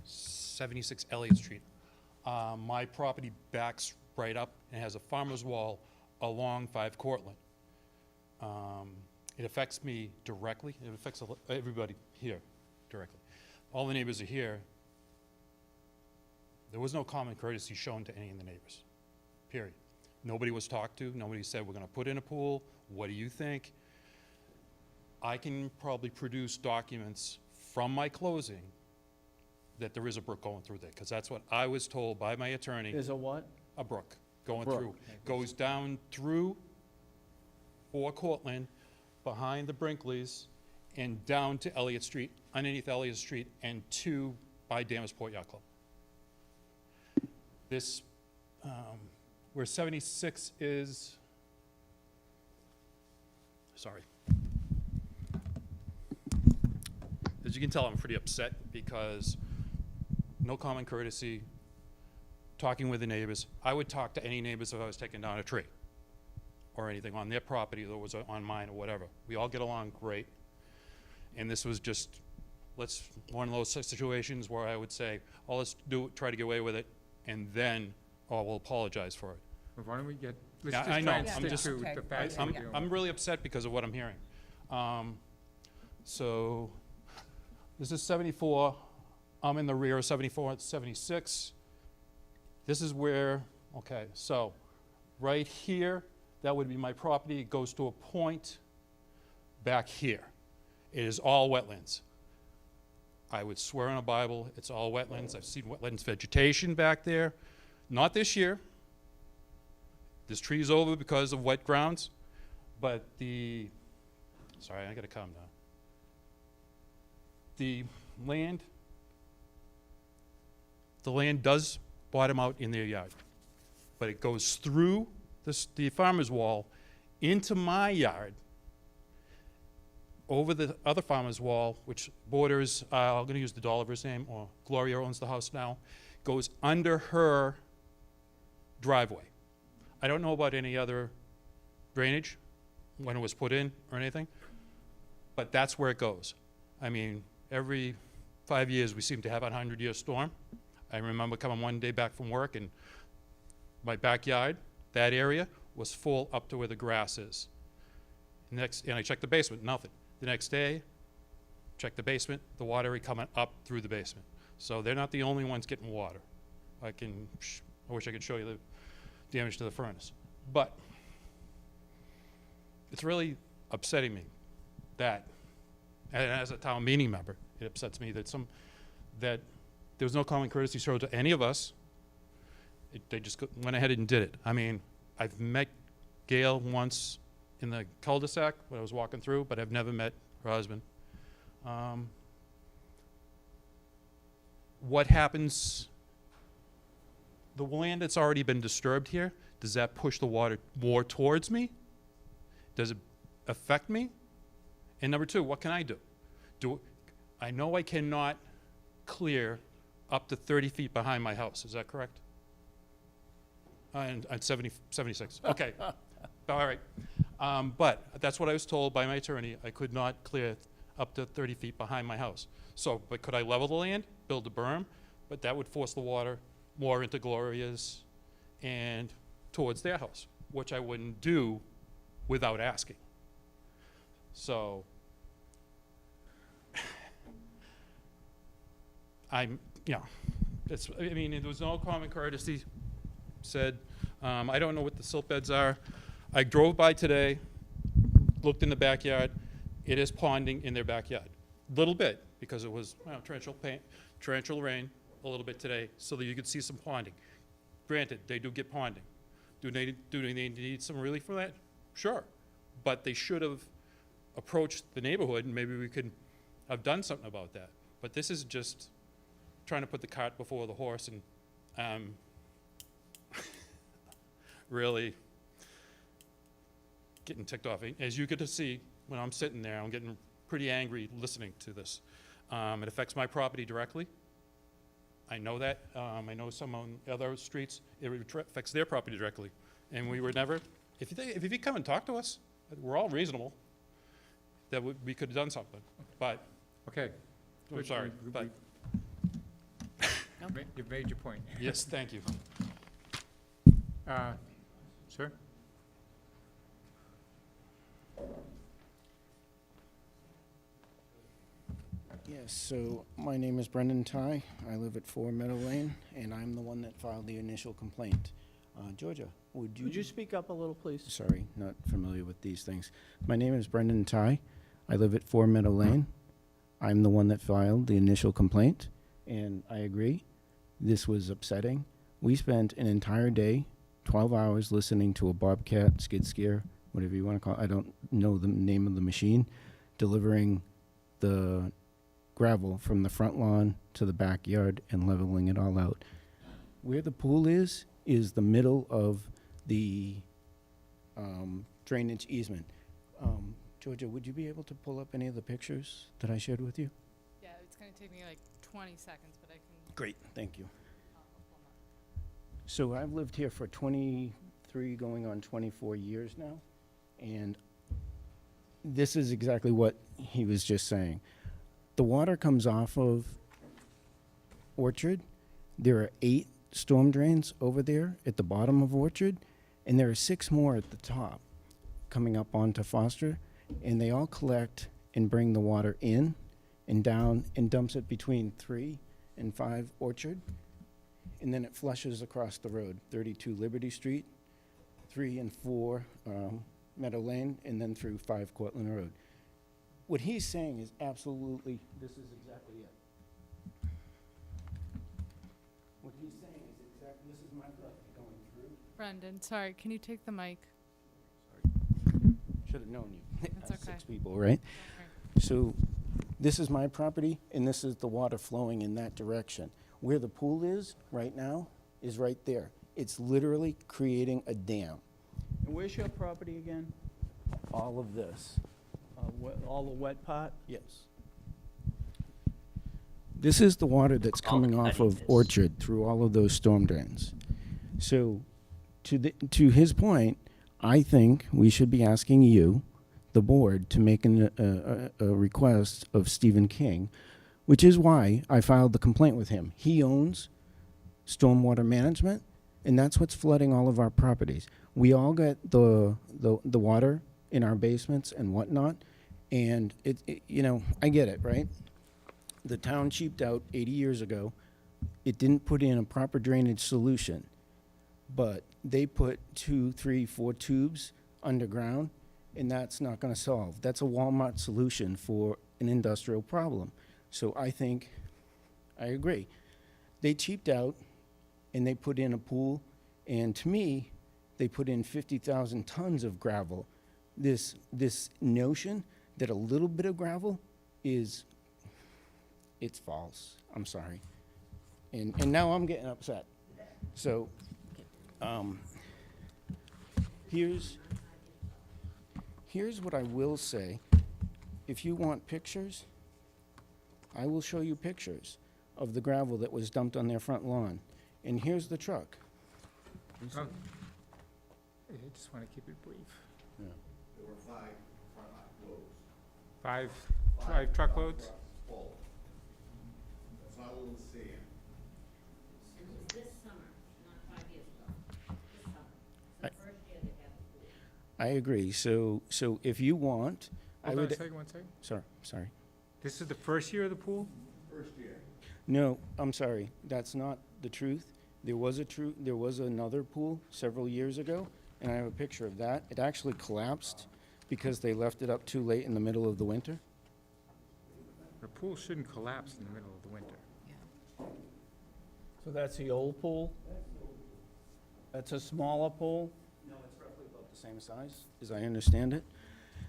76 Elliott Street. My property backs right up and has a farmer's wall along 5 Cortlandt. It affects me directly. It affects everybody here directly. All the neighbors are here. There was no common courtesy shown to any of the neighbors, period. Nobody was talked to. Nobody said, we're going to put in a pool. What do you think? I can probably produce documents from my closing that there is a brook going through there, because that's what I was told by my attorney. There's a what? A brook going Brook. through. Goes down through 4 Cortlandt, behind the Brinkleys, and down to Elliott Street, underneath Elliott Street, and to by Danvers Port Yacht Club. This, where 76 is, sorry. As you can tell, I'm pretty upset because no common courtesy, talking with the neighbors. I would talk to any neighbors if I was taking down a tree or anything on their property that was on mine or whatever. We all get along great. And this was just, one of those situations where I would say, oh, let's try to get away with it, and then, oh, we'll apologize for it. Well, why don't we let's Yeah, just I try know. and I'm stick just- to the facts. that we're dealing I'm with. really upset because of what I'm hearing. So, this is 74. I'm in the rear of 74 and 76. This is where, okay, so right here, that would be my property. It goes to a point back here. It is all wetlands. I would swear on a Bible, it's all wetlands. I've seen wetlands vegetation back there. Not this year. This tree's over because of wet grounds, but sorry, I gotta calm down. The land does bottom out in their yard. but it goes through the farmer's wall into my yard, over the other farmer's wall, which borders, I'm gonna use the Dolliver's name, or Gloria owns the house now, goes under her driveway. I don't know about any other drainage, when it was put in or anything, but that's where it goes. I mean, every 5 years, we seem to have a 100-year storm. I remember coming one day back from work, and my backyard, that area, was full up to where the grass is. And I checked the basement, nothing. The next day, checked the basement, the water is coming up through the basement. So they're not the only ones getting water. I wish I could show you the damage to the furnace. But it's really upsetting me that, and as a town meeting member, it upsets me that there was no common courtesy shown to any of us. They just went ahead and did it. I mean, I've met Gail once in the cul-de-sac when I was walking through, but I've never met her husband. What happens, the land that's already been disturbed here, does that push the water more towards me? Does it affect me? And number two, what can I do? I know I cannot clear up to 30 feet behind my house, is that correct? And 76, okay, all right. But that's what I was told by my attorney. I could not clear up to 30 feet behind my house. So, but could I level the land, build a berm? But that would force the water more into Gloria's and towards their house, which I wouldn't do without asking. So, I mean, there was no common courtesy said. I don't know what the silt beds are. I drove by today, looked in the backyard. It is ponding in their backyard. Little bit, because it was torrential rain a little bit today, so that you could see some ponding. Granted, they do get ponding. Do they need some relief for that? Sure. But they should have approached the neighborhood, and maybe we could have done something about that. But this is just trying to put the cart before the horse, and really getting ticked off. As you get to see, when I'm sitting there, I'm getting pretty angry listening to this. It affects my property directly. I know that. I know some on other streets, it affects their property directly. And we were never, if you come and talk to us, we're all reasonable, that we could have done something. But, Okay. I'm sorry, but. You've made your point. Yes, thank you. Sir? Yes, so my name is Brendan Ty. I live at 4 Meadow Lane, and I'm the one that filed the initial complaint. Georgia, would you speak up a little, please? Sorry, not familiar with these things. My name is Brendan Ty. I live at 4 Meadow Lane. I'm the one that filed the initial complaint, and I agree. This was upsetting. We spent an entire day, 12 hours, listening to a bobcat, skid steer, whatever you want to call it. I don't know the name of the machine, delivering the gravel from the front lawn to the backyard and leveling it all out. Where the pool is the middle of the drainage easement. Georgia, would you be able to pull up any of the pictures that I shared with you? Yeah, it's gonna take me like 20 seconds, but I can. Great, thank you. So I've lived here for 23, going on 24 years now, and this is exactly what he was just saying. The water comes off of Orchard. There are 8 storm drains over there at the bottom of Orchard, and there are 6 more at the top coming up onto Foster, and they all collect and bring the water in and down and dumps it between 3 and 5 Orchard, and then it flushes across the road, 32 Liberty Street, 3 and 4 Meadow Lane, and then through 5 Cortland Road. What he's saying is absolutely, this is exactly it. What he's saying is exactly, this is my property going through. Brendan, sorry, can you take the mic? Should have known you. That's okay. 6 people, right? So this is my property, and this is the water flowing in that direction. Where the pool is right now is right there. It's literally creating a dam. And where's your property again? All of this. All the wet part? Yes. This is the water that's coming off of Orchard through all of those storm drains. So, to his point, I think we should be asking you, the board, to make a request of Stephen King, which is why I filed the complaint with him. He owns stormwater management, and that's what's flooding all of our properties. We all get the water in our basements and whatnot, and you know, I get it, right? The town cheaped out 80 years ago. It didn't put in a proper drainage solution, but they put 2, 3, 4 tubes underground, and that's not going to solve. That's a Walmart solution for an industrial problem. So I think, I agree. They cheaped out, and they put in a pool, and to me, they put in 50,000 tons of gravel. This notion that a little bit of gravel is, it's false. I'm sorry. And now I'm getting upset. So, here's what I will say. If you want pictures, I will show you pictures of the gravel that was dumped on their front lawn. And here's the truck. Oh. I just want to keep it brief. Yeah. There were 5 front loads. Five truckloads? Full. That's not a little sand. And it was this summer, not 5 years ago. This summer. It's the first year they had the pool. I agree. So if you want, I Hold on would. a second, 1 second. Sorry. This is the first year of the pool? First year. No, I'm sorry. That's not the truth. There was another pool several years ago, and I have a picture of that. It actually collapsed because they left it up too late in the middle of the winter. The pool shouldn't collapse in the middle of the winter. So that's the old pool? That's a smaller pool? No, it's roughly about the same size, as I understand it.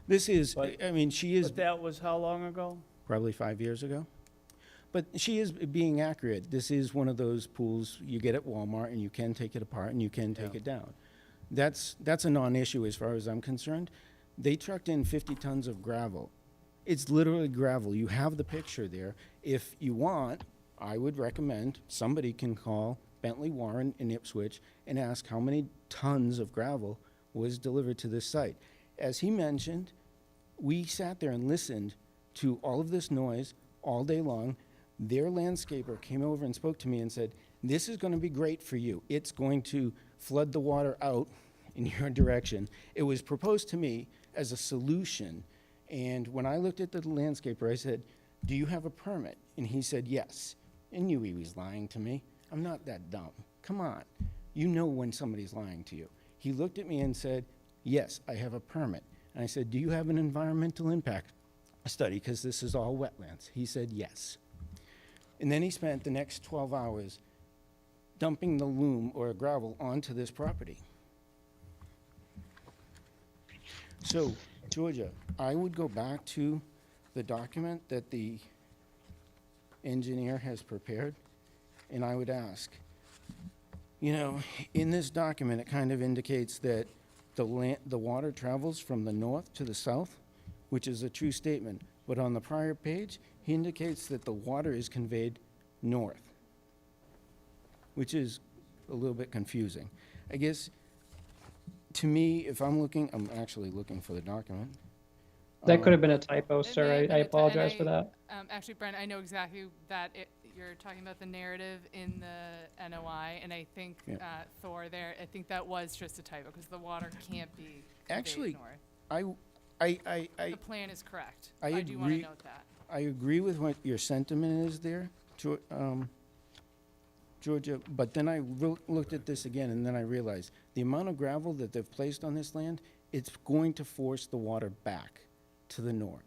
This is, But- I mean, she is But that was how long ago? probably 5 years ago. But she is being accurate. This is one of those pools you get at Walmart, and you can take it apart and you can take it down. That's a non-issue as far as I'm concerned. They trucked in 50 tons of gravel. It's literally gravel. You have the picture there. If you want, I would recommend somebody can call Bentley Warren in Ipswich and ask how many tons of gravel was delivered to this site. As he mentioned, we sat there and listened to all of this noise all day long. Their landscaper came over and spoke to me and said, this is going to be great for you. It's going to flood the water out in your direction. It was proposed to me as a solution. And when I looked at the landscaper, I said, do you have a permit? And he said, yes. I knew he was lying to me. I'm not that dumb. Come on. You know when somebody's lying to you. He looked at me and said, yes, I have a permit. And I said, do you have an environmental impact study? Because this is all wetlands. He said, yes. And then he spent the next 12 hours dumping the loam or gravel onto this property. So, Georgia, I would go back to the document that the engineer has prepared, and I would ask, you know, in this document, it kind of indicates that the water travels from the north to the south, which is a true statement. But on the prior page, he indicates that the water is conveyed north, which is a little bit confusing. I guess, to me, if I'm actually looking for the document. That could have been a typo, It may sir. have I been a ty- apologize and for that. Actually, Brent, I know exactly that you're talking about the narrative in the NOI, and I think Yeah. Thor there, I think that was just a typo, because the water can't be Actually, conveyed north. The plan is correct. I do want to agree. note that. I agree with what your sentiment is there, Georgia, but then I looked at this again, and then I realized the amount of gravel that they've placed on this land, it's going to force the water back to the north.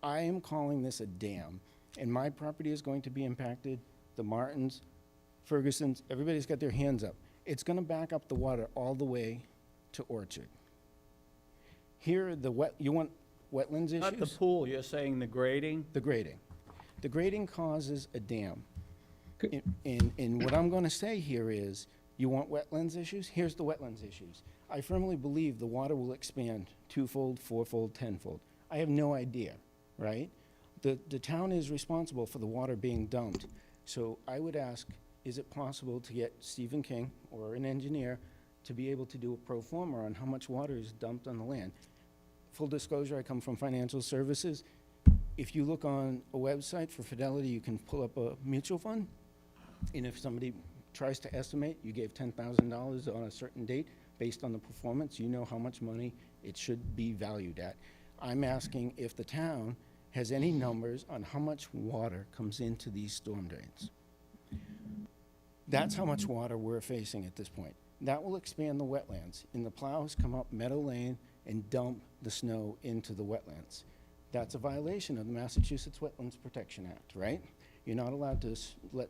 I am calling this a dam, and my property is going to be impacted. The Martins, Fergusons, everybody's got their hands up. It's going to back up the water all the way to Orchard. Here, you want wetlands issues? Not the pool, you're saying the grading? The grading. The grading causes a dam. And what I'm going to say here is, You want wetlands issues? Here's the wetlands issues. I firmly believe the water will expand twofold, fourfold, tenfold. I have no idea, right? The town is responsible for the water being dumped. So I would ask, is it possible to get Stephen King or an engineer to be able to do a pro forma on how much water is dumped on the land? Full disclosure, I come from financial services. If you look on a website for Fidelity, you can pull up a mutual fund. And if somebody tries to estimate, you gave $10,000 on a certain date, based on the performance, you know how much money it should be valued at. I'm asking if the town has any numbers on how much water comes into these storm drains. That's how much water we're facing at this point. That will expand the wetlands, and the plows come up Meadow Lane and dump the snow into the wetlands. That's a violation of the Massachusetts Wetlands Protection Act, right? You're not allowed to let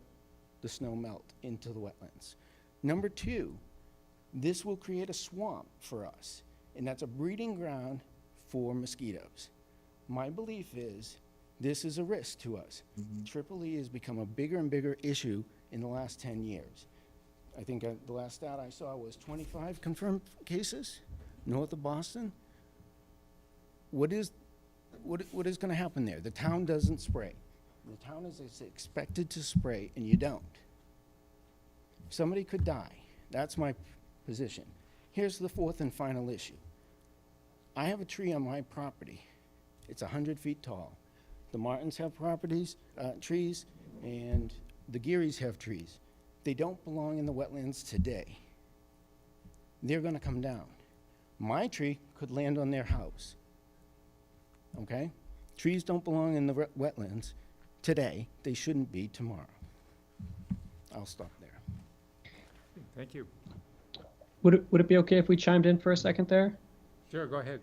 the snow melt into the wetlands. Number two, this will create a swamp for us, and that's a breeding ground for mosquitoes. My belief is this is a risk to us. Triple E has become a bigger and bigger issue in the last 10 years. I think the last stat I saw was 25 confirmed cases north of Boston. What is going to happen there? The town doesn't spray. The town is expected to spray, and you don't. Somebody could die. That's my position. Here's the fourth and final issue. I have a tree on my property. It's 100 feet tall. The Martins have trees, and the Gearys have trees. They don't belong in the wetlands today. They're going to come down. My tree could land on their house. Okay? Trees don't belong in the wetlands today. They shouldn't be tomorrow. I'll stop there. Thank you. Would it be okay if we chimed in for a second there? Sure, go ahead.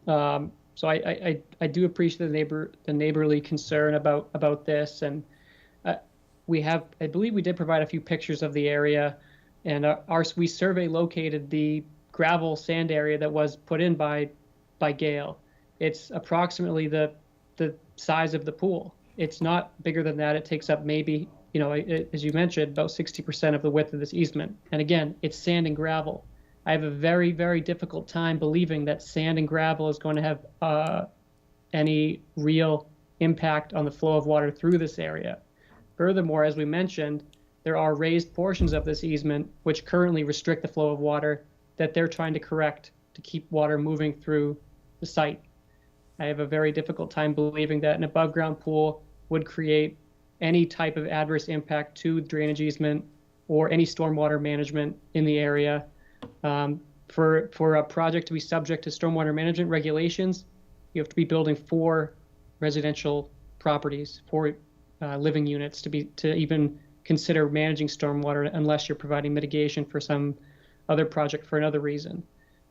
So I do appreciate the neighborly concern about this, and I believe we did provide a few pictures of the area, and we survey located the gravel sand area that was put in by Gale. It's approximately the size of the pool. It's not bigger than that. It takes up maybe, as you mentioned, about 60% of the width of this easement. And again, it's sand and gravel. I have a very, very difficult time believing that sand and gravel is going to have any real impact on the flow of water through this area. Furthermore, as we mentioned, there are raised portions of this easement which currently restrict the flow of water that they're trying to correct to keep water moving through the site. I have a very difficult time believing that an above-ground pool would create any type of adverse impact to the drainage easement or any stormwater management in the area. For a project to be subject to stormwater management regulations, you have to be building 4 residential properties, 4 living units to even consider managing stormwater, unless you're providing mitigation for some other project for another reason.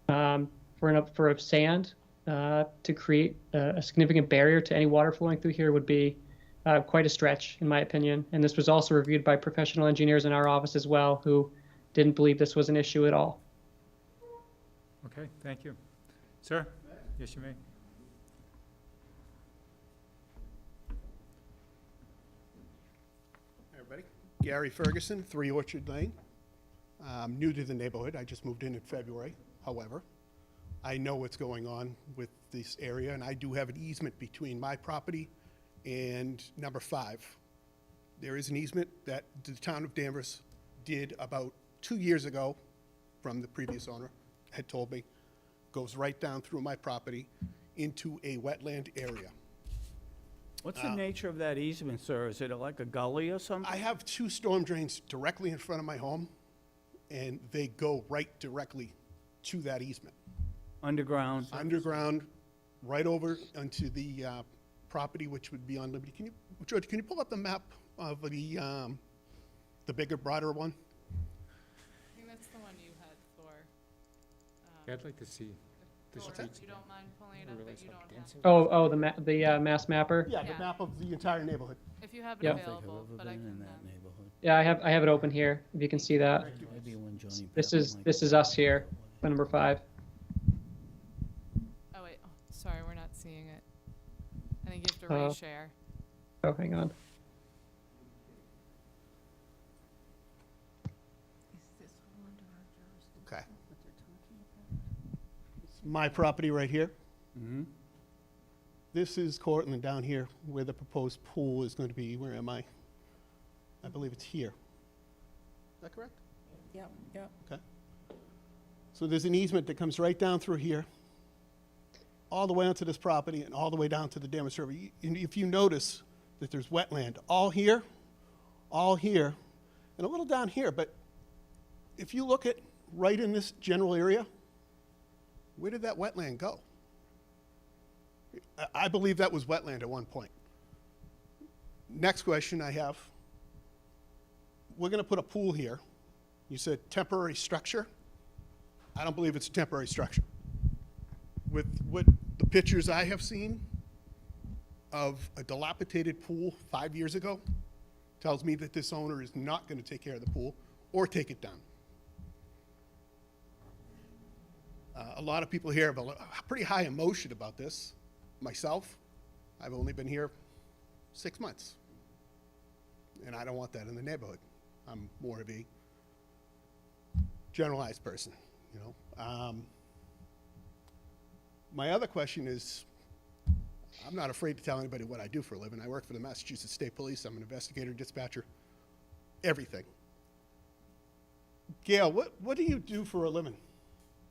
For sand to create a significant barrier to any water flowing through here would be quite a stretch, in my opinion. And this was also reviewed by professional engineers in our office as well, who didn't believe this was an issue at all. Okay, thank you. Sir? Yes, you may. Everybody, Gary Ferguson, 3 Orchard Lane. I'm new to the neighborhood. I just moved in February. However, I know what's going on with this area, and I do have an easement between my property and number 5. There is an easement that the town of Danvers did about 2 years ago from the previous owner, had told me, goes right down through my property into a wetland area. What's the nature of that easement, sir? Is it like a gully or something? I have 2 storm drains directly in front of my home, and they go right directly to that easement. Underground? Underground, right over onto the property, which would be on Liberty. George, can you pull up the map of the bigger, broader one? I think that's the one you had, Thor. I'd like to see the Thor, streets. you don't mind pulling it up, but you don't have to. The mass mapper? Yeah, the map of the entire neighborhood. If you have it Yep. available, but I can. Yeah, I have it open here, if you can see that. This is us here, number 5. Oh wait, sorry, we're not seeing it. I think you have to reshare. Oh, hang on. my property right here. This is Cortland down here, where the proposed pool is going to be. Where am I? I believe it's here. Is that correct? Yep, yep. Okay. So there's an easement that comes right down through here, all the way onto this property and all the way down to the Danvers River. And if you notice that there's wetland all here, and a little down here, but if you look at right in this general area, where did that wetland go? I believe that was wetland at one point. Next question I have, we're gonna put a pool here. You said temporary structure. I don't believe it's a temporary structure. With what the pictures I have seen of a dilapidated pool 5 years ago tells me that this owner is not gonna take care of the pool or take it down. A lot of people here have a pretty high emotion about this. Myself, I've only been here 6 months. And I don't want that in the neighborhood. I'm more of a generalized person, you know. My other question is, I'm not afraid to tell anybody what I do for a living. I work for the Massachusetts State Police. I'm an investigator, dispatcher, everything. Gail, what do you do for a living?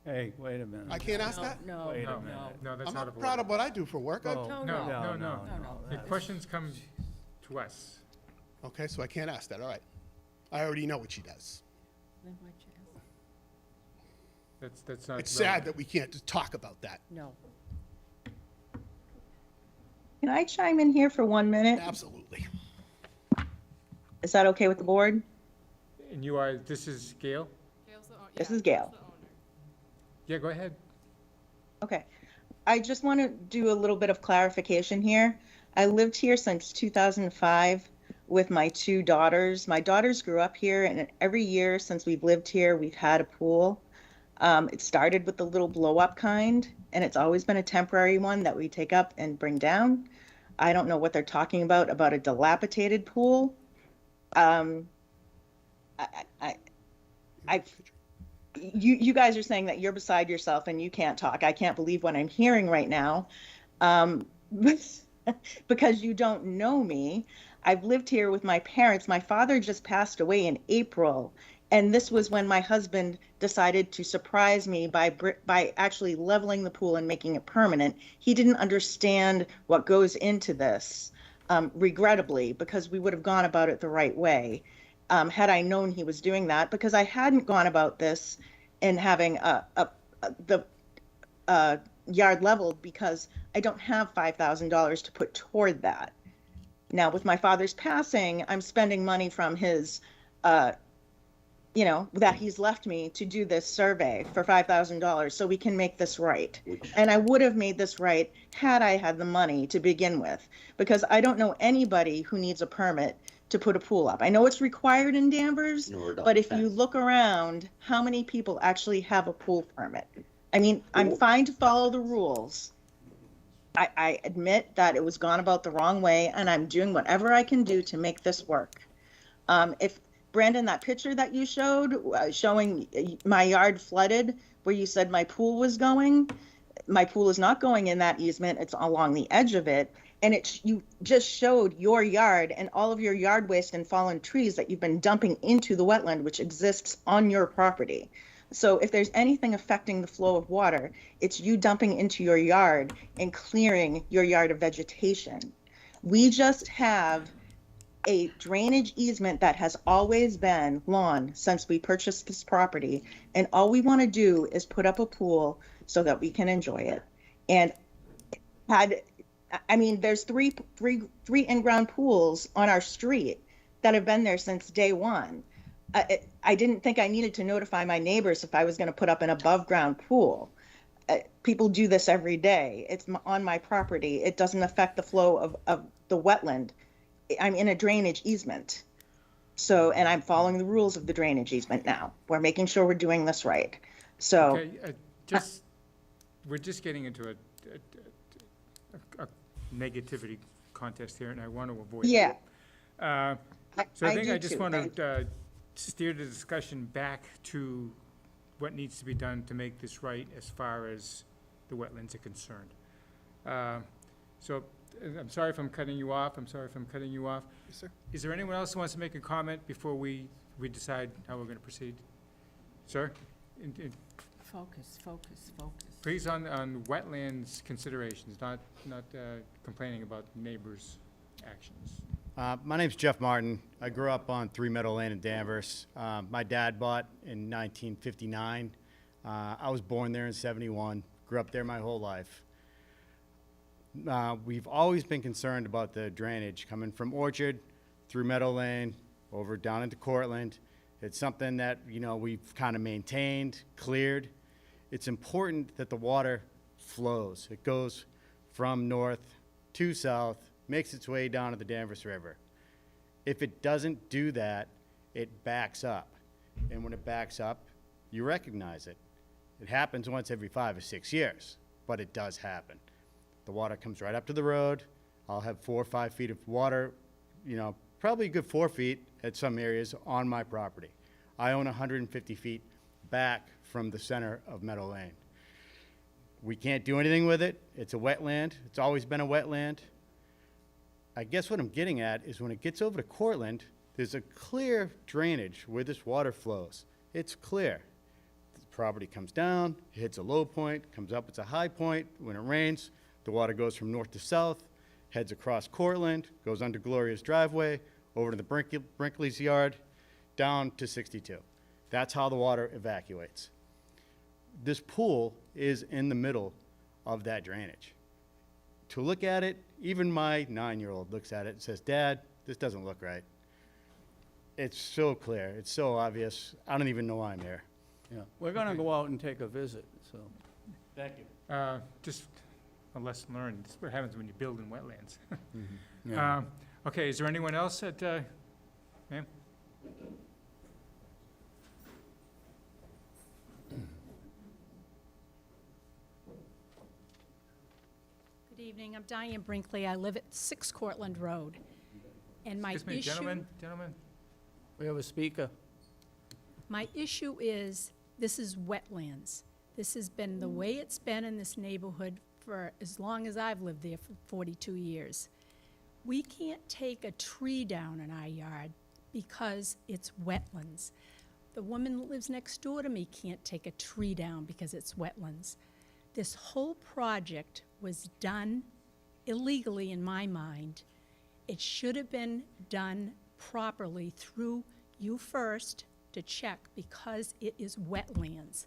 Hey, wait a minute. I can't ask that? No, Wait a no, minute. No, that's I'm not a not proud of what I do for work. Oh, No. The that's- questions come to us. Okay, so I can't ask that, all right. I already know what she does. That's not. It's sad that we can't just talk about that. no. Can I chime in here for 1 minute? Absolutely. Is that okay with the board? And you are, this is Gail? This is Gail. Yeah, go ahead. Okay. I just want to do a little bit of clarification here. I lived here since 2005 with my 2 daughters. My daughters grew up here, and every year since we've lived here, we've had a pool. It started with the little blow-up kind, and it's always been a temporary one that we take up and bring down. I don't know what they're talking about a dilapidated pool. You guys are saying that you're beside yourself and you can't talk. I can't believe what I'm hearing right now. Because you don't know me. I've lived here with my parents. My father just passed away in April. And this was when my husband decided to surprise me by actually leveling the pool and making it permanent. He didn't understand what goes into this, regrettably, because we would have gone about it the right way. Had I known he was doing that, because I hadn't gone about this and having the yard leveled because I don't have $5,000 to put toward that. Now, with my father's passing, I'm spending money from his, that he's left me to do this survey for $5,000 so we can make this right. And I would have made this right had I had the money to begin with, because I don't know anybody who needs a permit to put a pool up. I know it's required in Danvers, but if you look around, how many people actually have a pool permit? I mean, I'm fine to follow the rules. I admit that it was gone about the wrong way, and I'm doing whatever I can do to make this work. If Brandon, that picture that you showed, showing my yard flooded, where you said my pool was going, my pool is not going in that easement, it's along the edge of it. And you just showed your yard and all of your yard waste and fallen trees that you've been dumping into the wetland, which exists on your property. So if there's anything affecting the flow of water, it's you dumping into your yard and clearing your yard of vegetation. We just have a drainage easement that has always been lawn since we purchased this property. And all we want to do is put up a pool so that we can enjoy it. And there's three in-ground pools on our street that have been there since day one. I didn't think I needed to notify my neighbors if I was going to put up an above-ground pool. People do this every day. It's on my property. It doesn't affect the flow of the wetland. I'm in a drainage easement. And I'm following the rules of the drainage easement now. We're making sure we're doing this right. So. Okay, we're just getting into a negativity contest here, and I want to avoid yeah. that. So I think I just too. want to steer the discussion back to what needs to be done to make this right as far as the wetlands are concerned. So, I'm sorry if I'm cutting you off, Yes, sir. Is there anyone else who wants to make a comment before we decide how we're gonna proceed? Sir? Focus, focus, focus. Please on wetlands considerations, not complaining about neighbors' actions. My name's Jeff Martin. I grew up on 3 Meadow Lane in Danvers. My dad bought in 1959. I was born there in 71, grew up there my whole life. We've always been concerned about the drainage coming from Orchard through Meadow Lane over down into Cortland. It's something that, you know, we've kind of maintained, cleared. It's important that the water flows. It goes from north to south, makes its way down to the Danvers River. If it doesn't do that, it backs up. And when it backs up, you recognize it. It happens once every 5 or 6 years, but it does happen. The water comes right up to the road. I'll have 4 or 5 feet of water, you know, probably a good 4 feet at some areas on my property. I own 150 feet back from the center of Meadow Lane. We can't do anything with it. It's a wetland. It's always been a wetland. I guess what I'm getting at is when it gets over to Cortland, there's a clear drainage where this water flows. It's clear. The property comes down, hits a low point, comes up, it's a high point. When it rains, the water goes from north to south, heads across Cortland, goes under Gloria's driveway, over to the Brinkley's yard, down to 62. That's how the water evacuates. This pool is in the middle of that drainage. To look at it, even my 9-year-old looks at it and says, "Dad, this doesn't look right." It's so clear, it's so obvious, I don't even know why I'm here. Yeah, we're gonna go out and take a visit, so. Thank you. Just a lesson learned. This is what happens when you build in wetlands. Yeah. Okay, is there anyone else that, ma'am? Good evening, I'm Diane Brinkley. I live at 6 Cortland Road. And my Excuse me, issue, gentlemen? We have a speaker. my issue is, this is wetlands. This has been the way it's been in this neighborhood for as long as I've lived there, for 42 years. We can't take a tree down in our yard because it's wetlands. The woman that lives next door to me can't take a tree down because it's wetlands. This whole project was done illegally in my mind. It should have been done properly through you first to check because it is wetlands.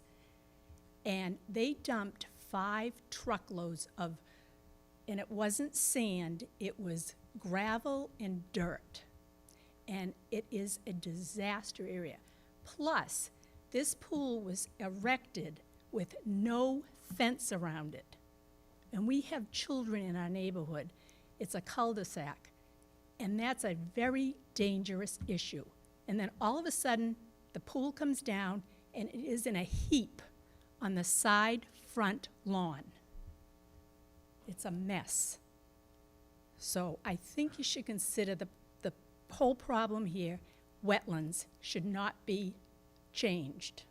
And they dumped 5 truckloads of, and it wasn't sand, it was gravel and dirt. And it is a disaster area. Plus, this pool was erected with no fence around it. And we have children in our neighborhood. It's a cul-de-sac. And that's a very dangerous issue. And then all of a sudden, the pool comes down and it is in a heap on the side front lawn. It's a mess. So I think you should consider the whole problem here, wetlands should not be changed.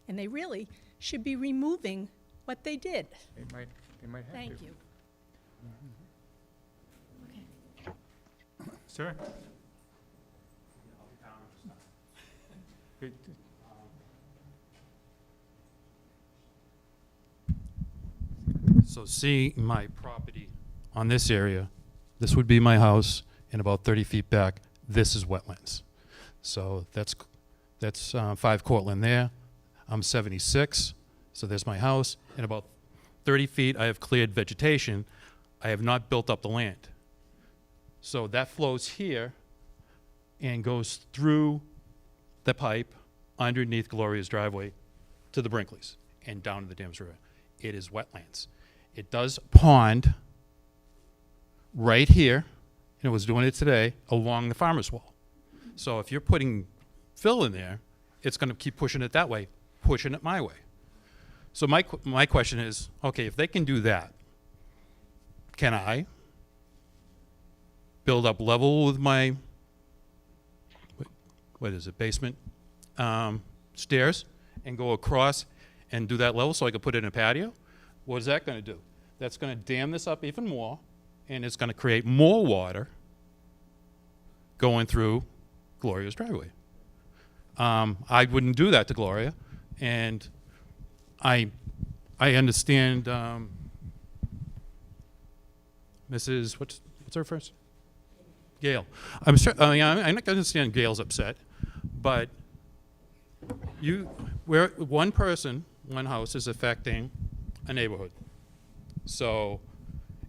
And they really should be removing what they did. They might have to. Thank you. Sir? Good. So see my property on this area, this would be my house, and about 30 feet back, this is wetlands. So that's 5 Cortland there. I'm 76, so there's my house, and about 30 feet I have cleared vegetation. I have not built up the land. So that flows here and goes through the pipe underneath Gloria's driveway to the Brinkleys and down to the Danvers River. It is wetlands. It does pond right here, and it was doing it today, along the farmer's wall. So if you're putting fill in there, it's going to keep pushing it that way, pushing it my way. So my question is, okay, if they can do that, can I build up level with my, what is it, basement stairs, and go across and do that level so I could put in a patio? What is that gonna do? That's gonna dam this up even more, and it's gonna create more water going through Gloria's driveway. I wouldn't do that to Gloria, and I understand, Mrs., what's her first? Gail. I understand Gail's upset, but one person, one house is affecting a neighborhood. So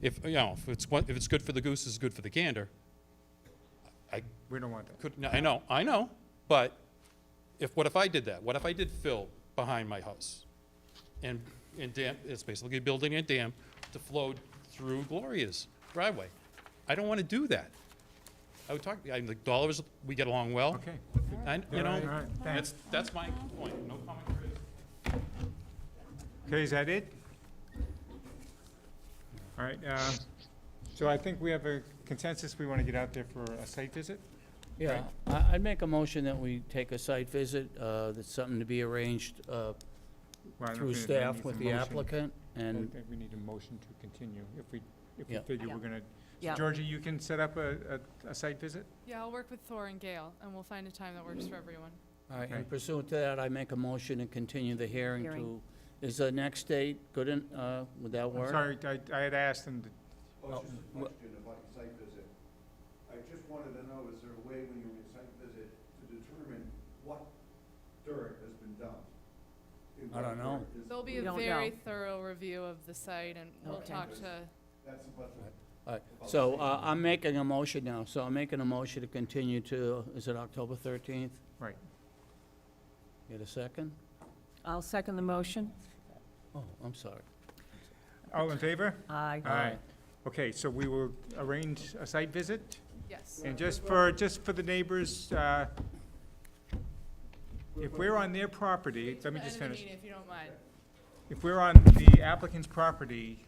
if it's good for the goose, it's good for the gander. We don't want that. I know, but what if I did that? What if I did fill behind my house? And dam, it's basically building a dam to flow through Gloria's driveway. I don't want to do that. I would talk, the dollars, we get along well. Okay. And, All right, thanks. that's my point, no comment raised. Okay, is that it? All right, so I think we have a consensus, we want to get out there for a site visit? Yeah, I'd make a motion that we take a site visit, that's something to be arranged Well, I don't through think that staff needs with a the motion. applicant, I and, think we need a motion to continue, if we Yeah. figure we're gonna, Yeah. Georgie, you can set up a site visit? Yeah, I'll work with Thor and Gail, and we'll find a time that works for everyone. all right, Okay. and pursuant to that, I make a motion to continue the hearing Hearing. to, is the next date good in, would that I'm work? sorry, I had asked them, Oh, just a question about the site visit. I just wanted to know, is there a way when you're in a site visit to determine what dirt has been dumped? And I what don't know. dirt is- There'll be We a don't very know. thorough review of the site, and we'll Okay. talk to, That's about the. All right, so, I'm making a motion now, so I'm making a motion to continue to, is it October 13th? right. Get a second? I'll second the motion. Oh, I'm sorry. All in favor? Aye. Aye. Okay, so we will arrange a site visit, yes. and just for the neighbors, if we're on their property, let me just End of the finish. meeting, if you don't mind. If we're on the applicant's property,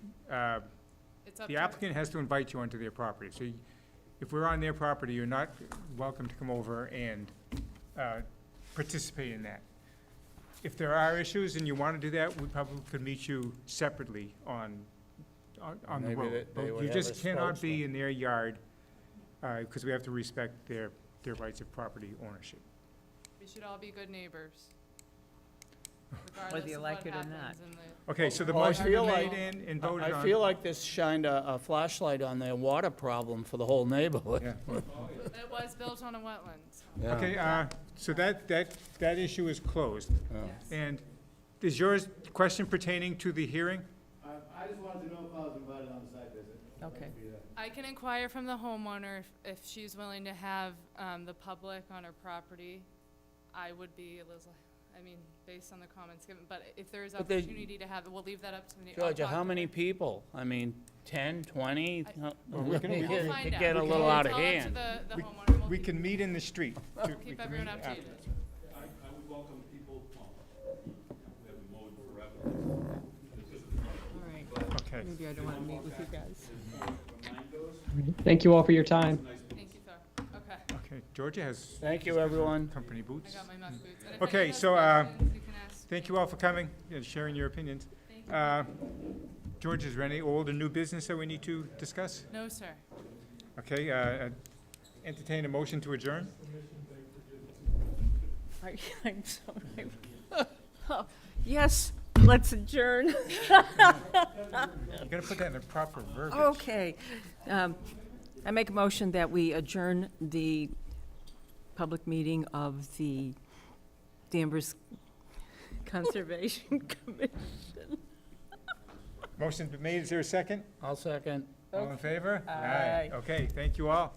It's up the to, applicant has to invite you onto their property. So if we're on their property, you're not welcome to come over and participate in that. If there are issues and you want to do that, we probably could meet you separately on the Maybe road. they But would you have just a cannot be spokesman. in their yard, because we have to respect their rights of property ownership. we should all be good neighbors. Whether Regardless you of like what it or happens not. in the. Okay, so the Well, I motion feel been like- made and voted on. I feel like this shined a flashlight on their water problem for the whole neighborhood. Yeah. It was built on a wetland, so. Yeah. Okay, so that issue is closed. Yeah. And is yours question pertaining to the hearing? I just wanted to know if I was invited on the site visit. Okay. I can inquire from the homeowner if she's willing to have, the public on her property. I would be, based on the comments given, but if there is But they- opportunity to have it, we'll leave that up to the. Georgia, how many people? I mean, 10, 20? Well, we can- we We'll can- find It out. get a We'll little out of tell it to hand. the We- homeowner, we'll We keep- can meet in the street. we'll We keep can everyone meet after. updated. I would welcome people, we haven't mowed forever. All right. Okay. Maybe I don't want to meet with you guys. Thank you all for your time. Thank you, sir. Okay, Okay, Georgia has. Thank you, everyone. Company I boots. got my muck boots. And if Okay, anyone has so, questions, you can ask. Thank you all for coming and sharing your opinions. Thank you. George, is there any old or new business that we need to discuss? No, sir. Okay, entertain a motion to adjourn? I'm sorry. Oh, yes, let's adjourn. You gotta put that in the proper verbiage. Okay. I make a motion that we adjourn the public meeting of the Danvers Conservation Commission. Motion's been made, is there a second? I'll second. All in favor? Aye. Okay, thank you all.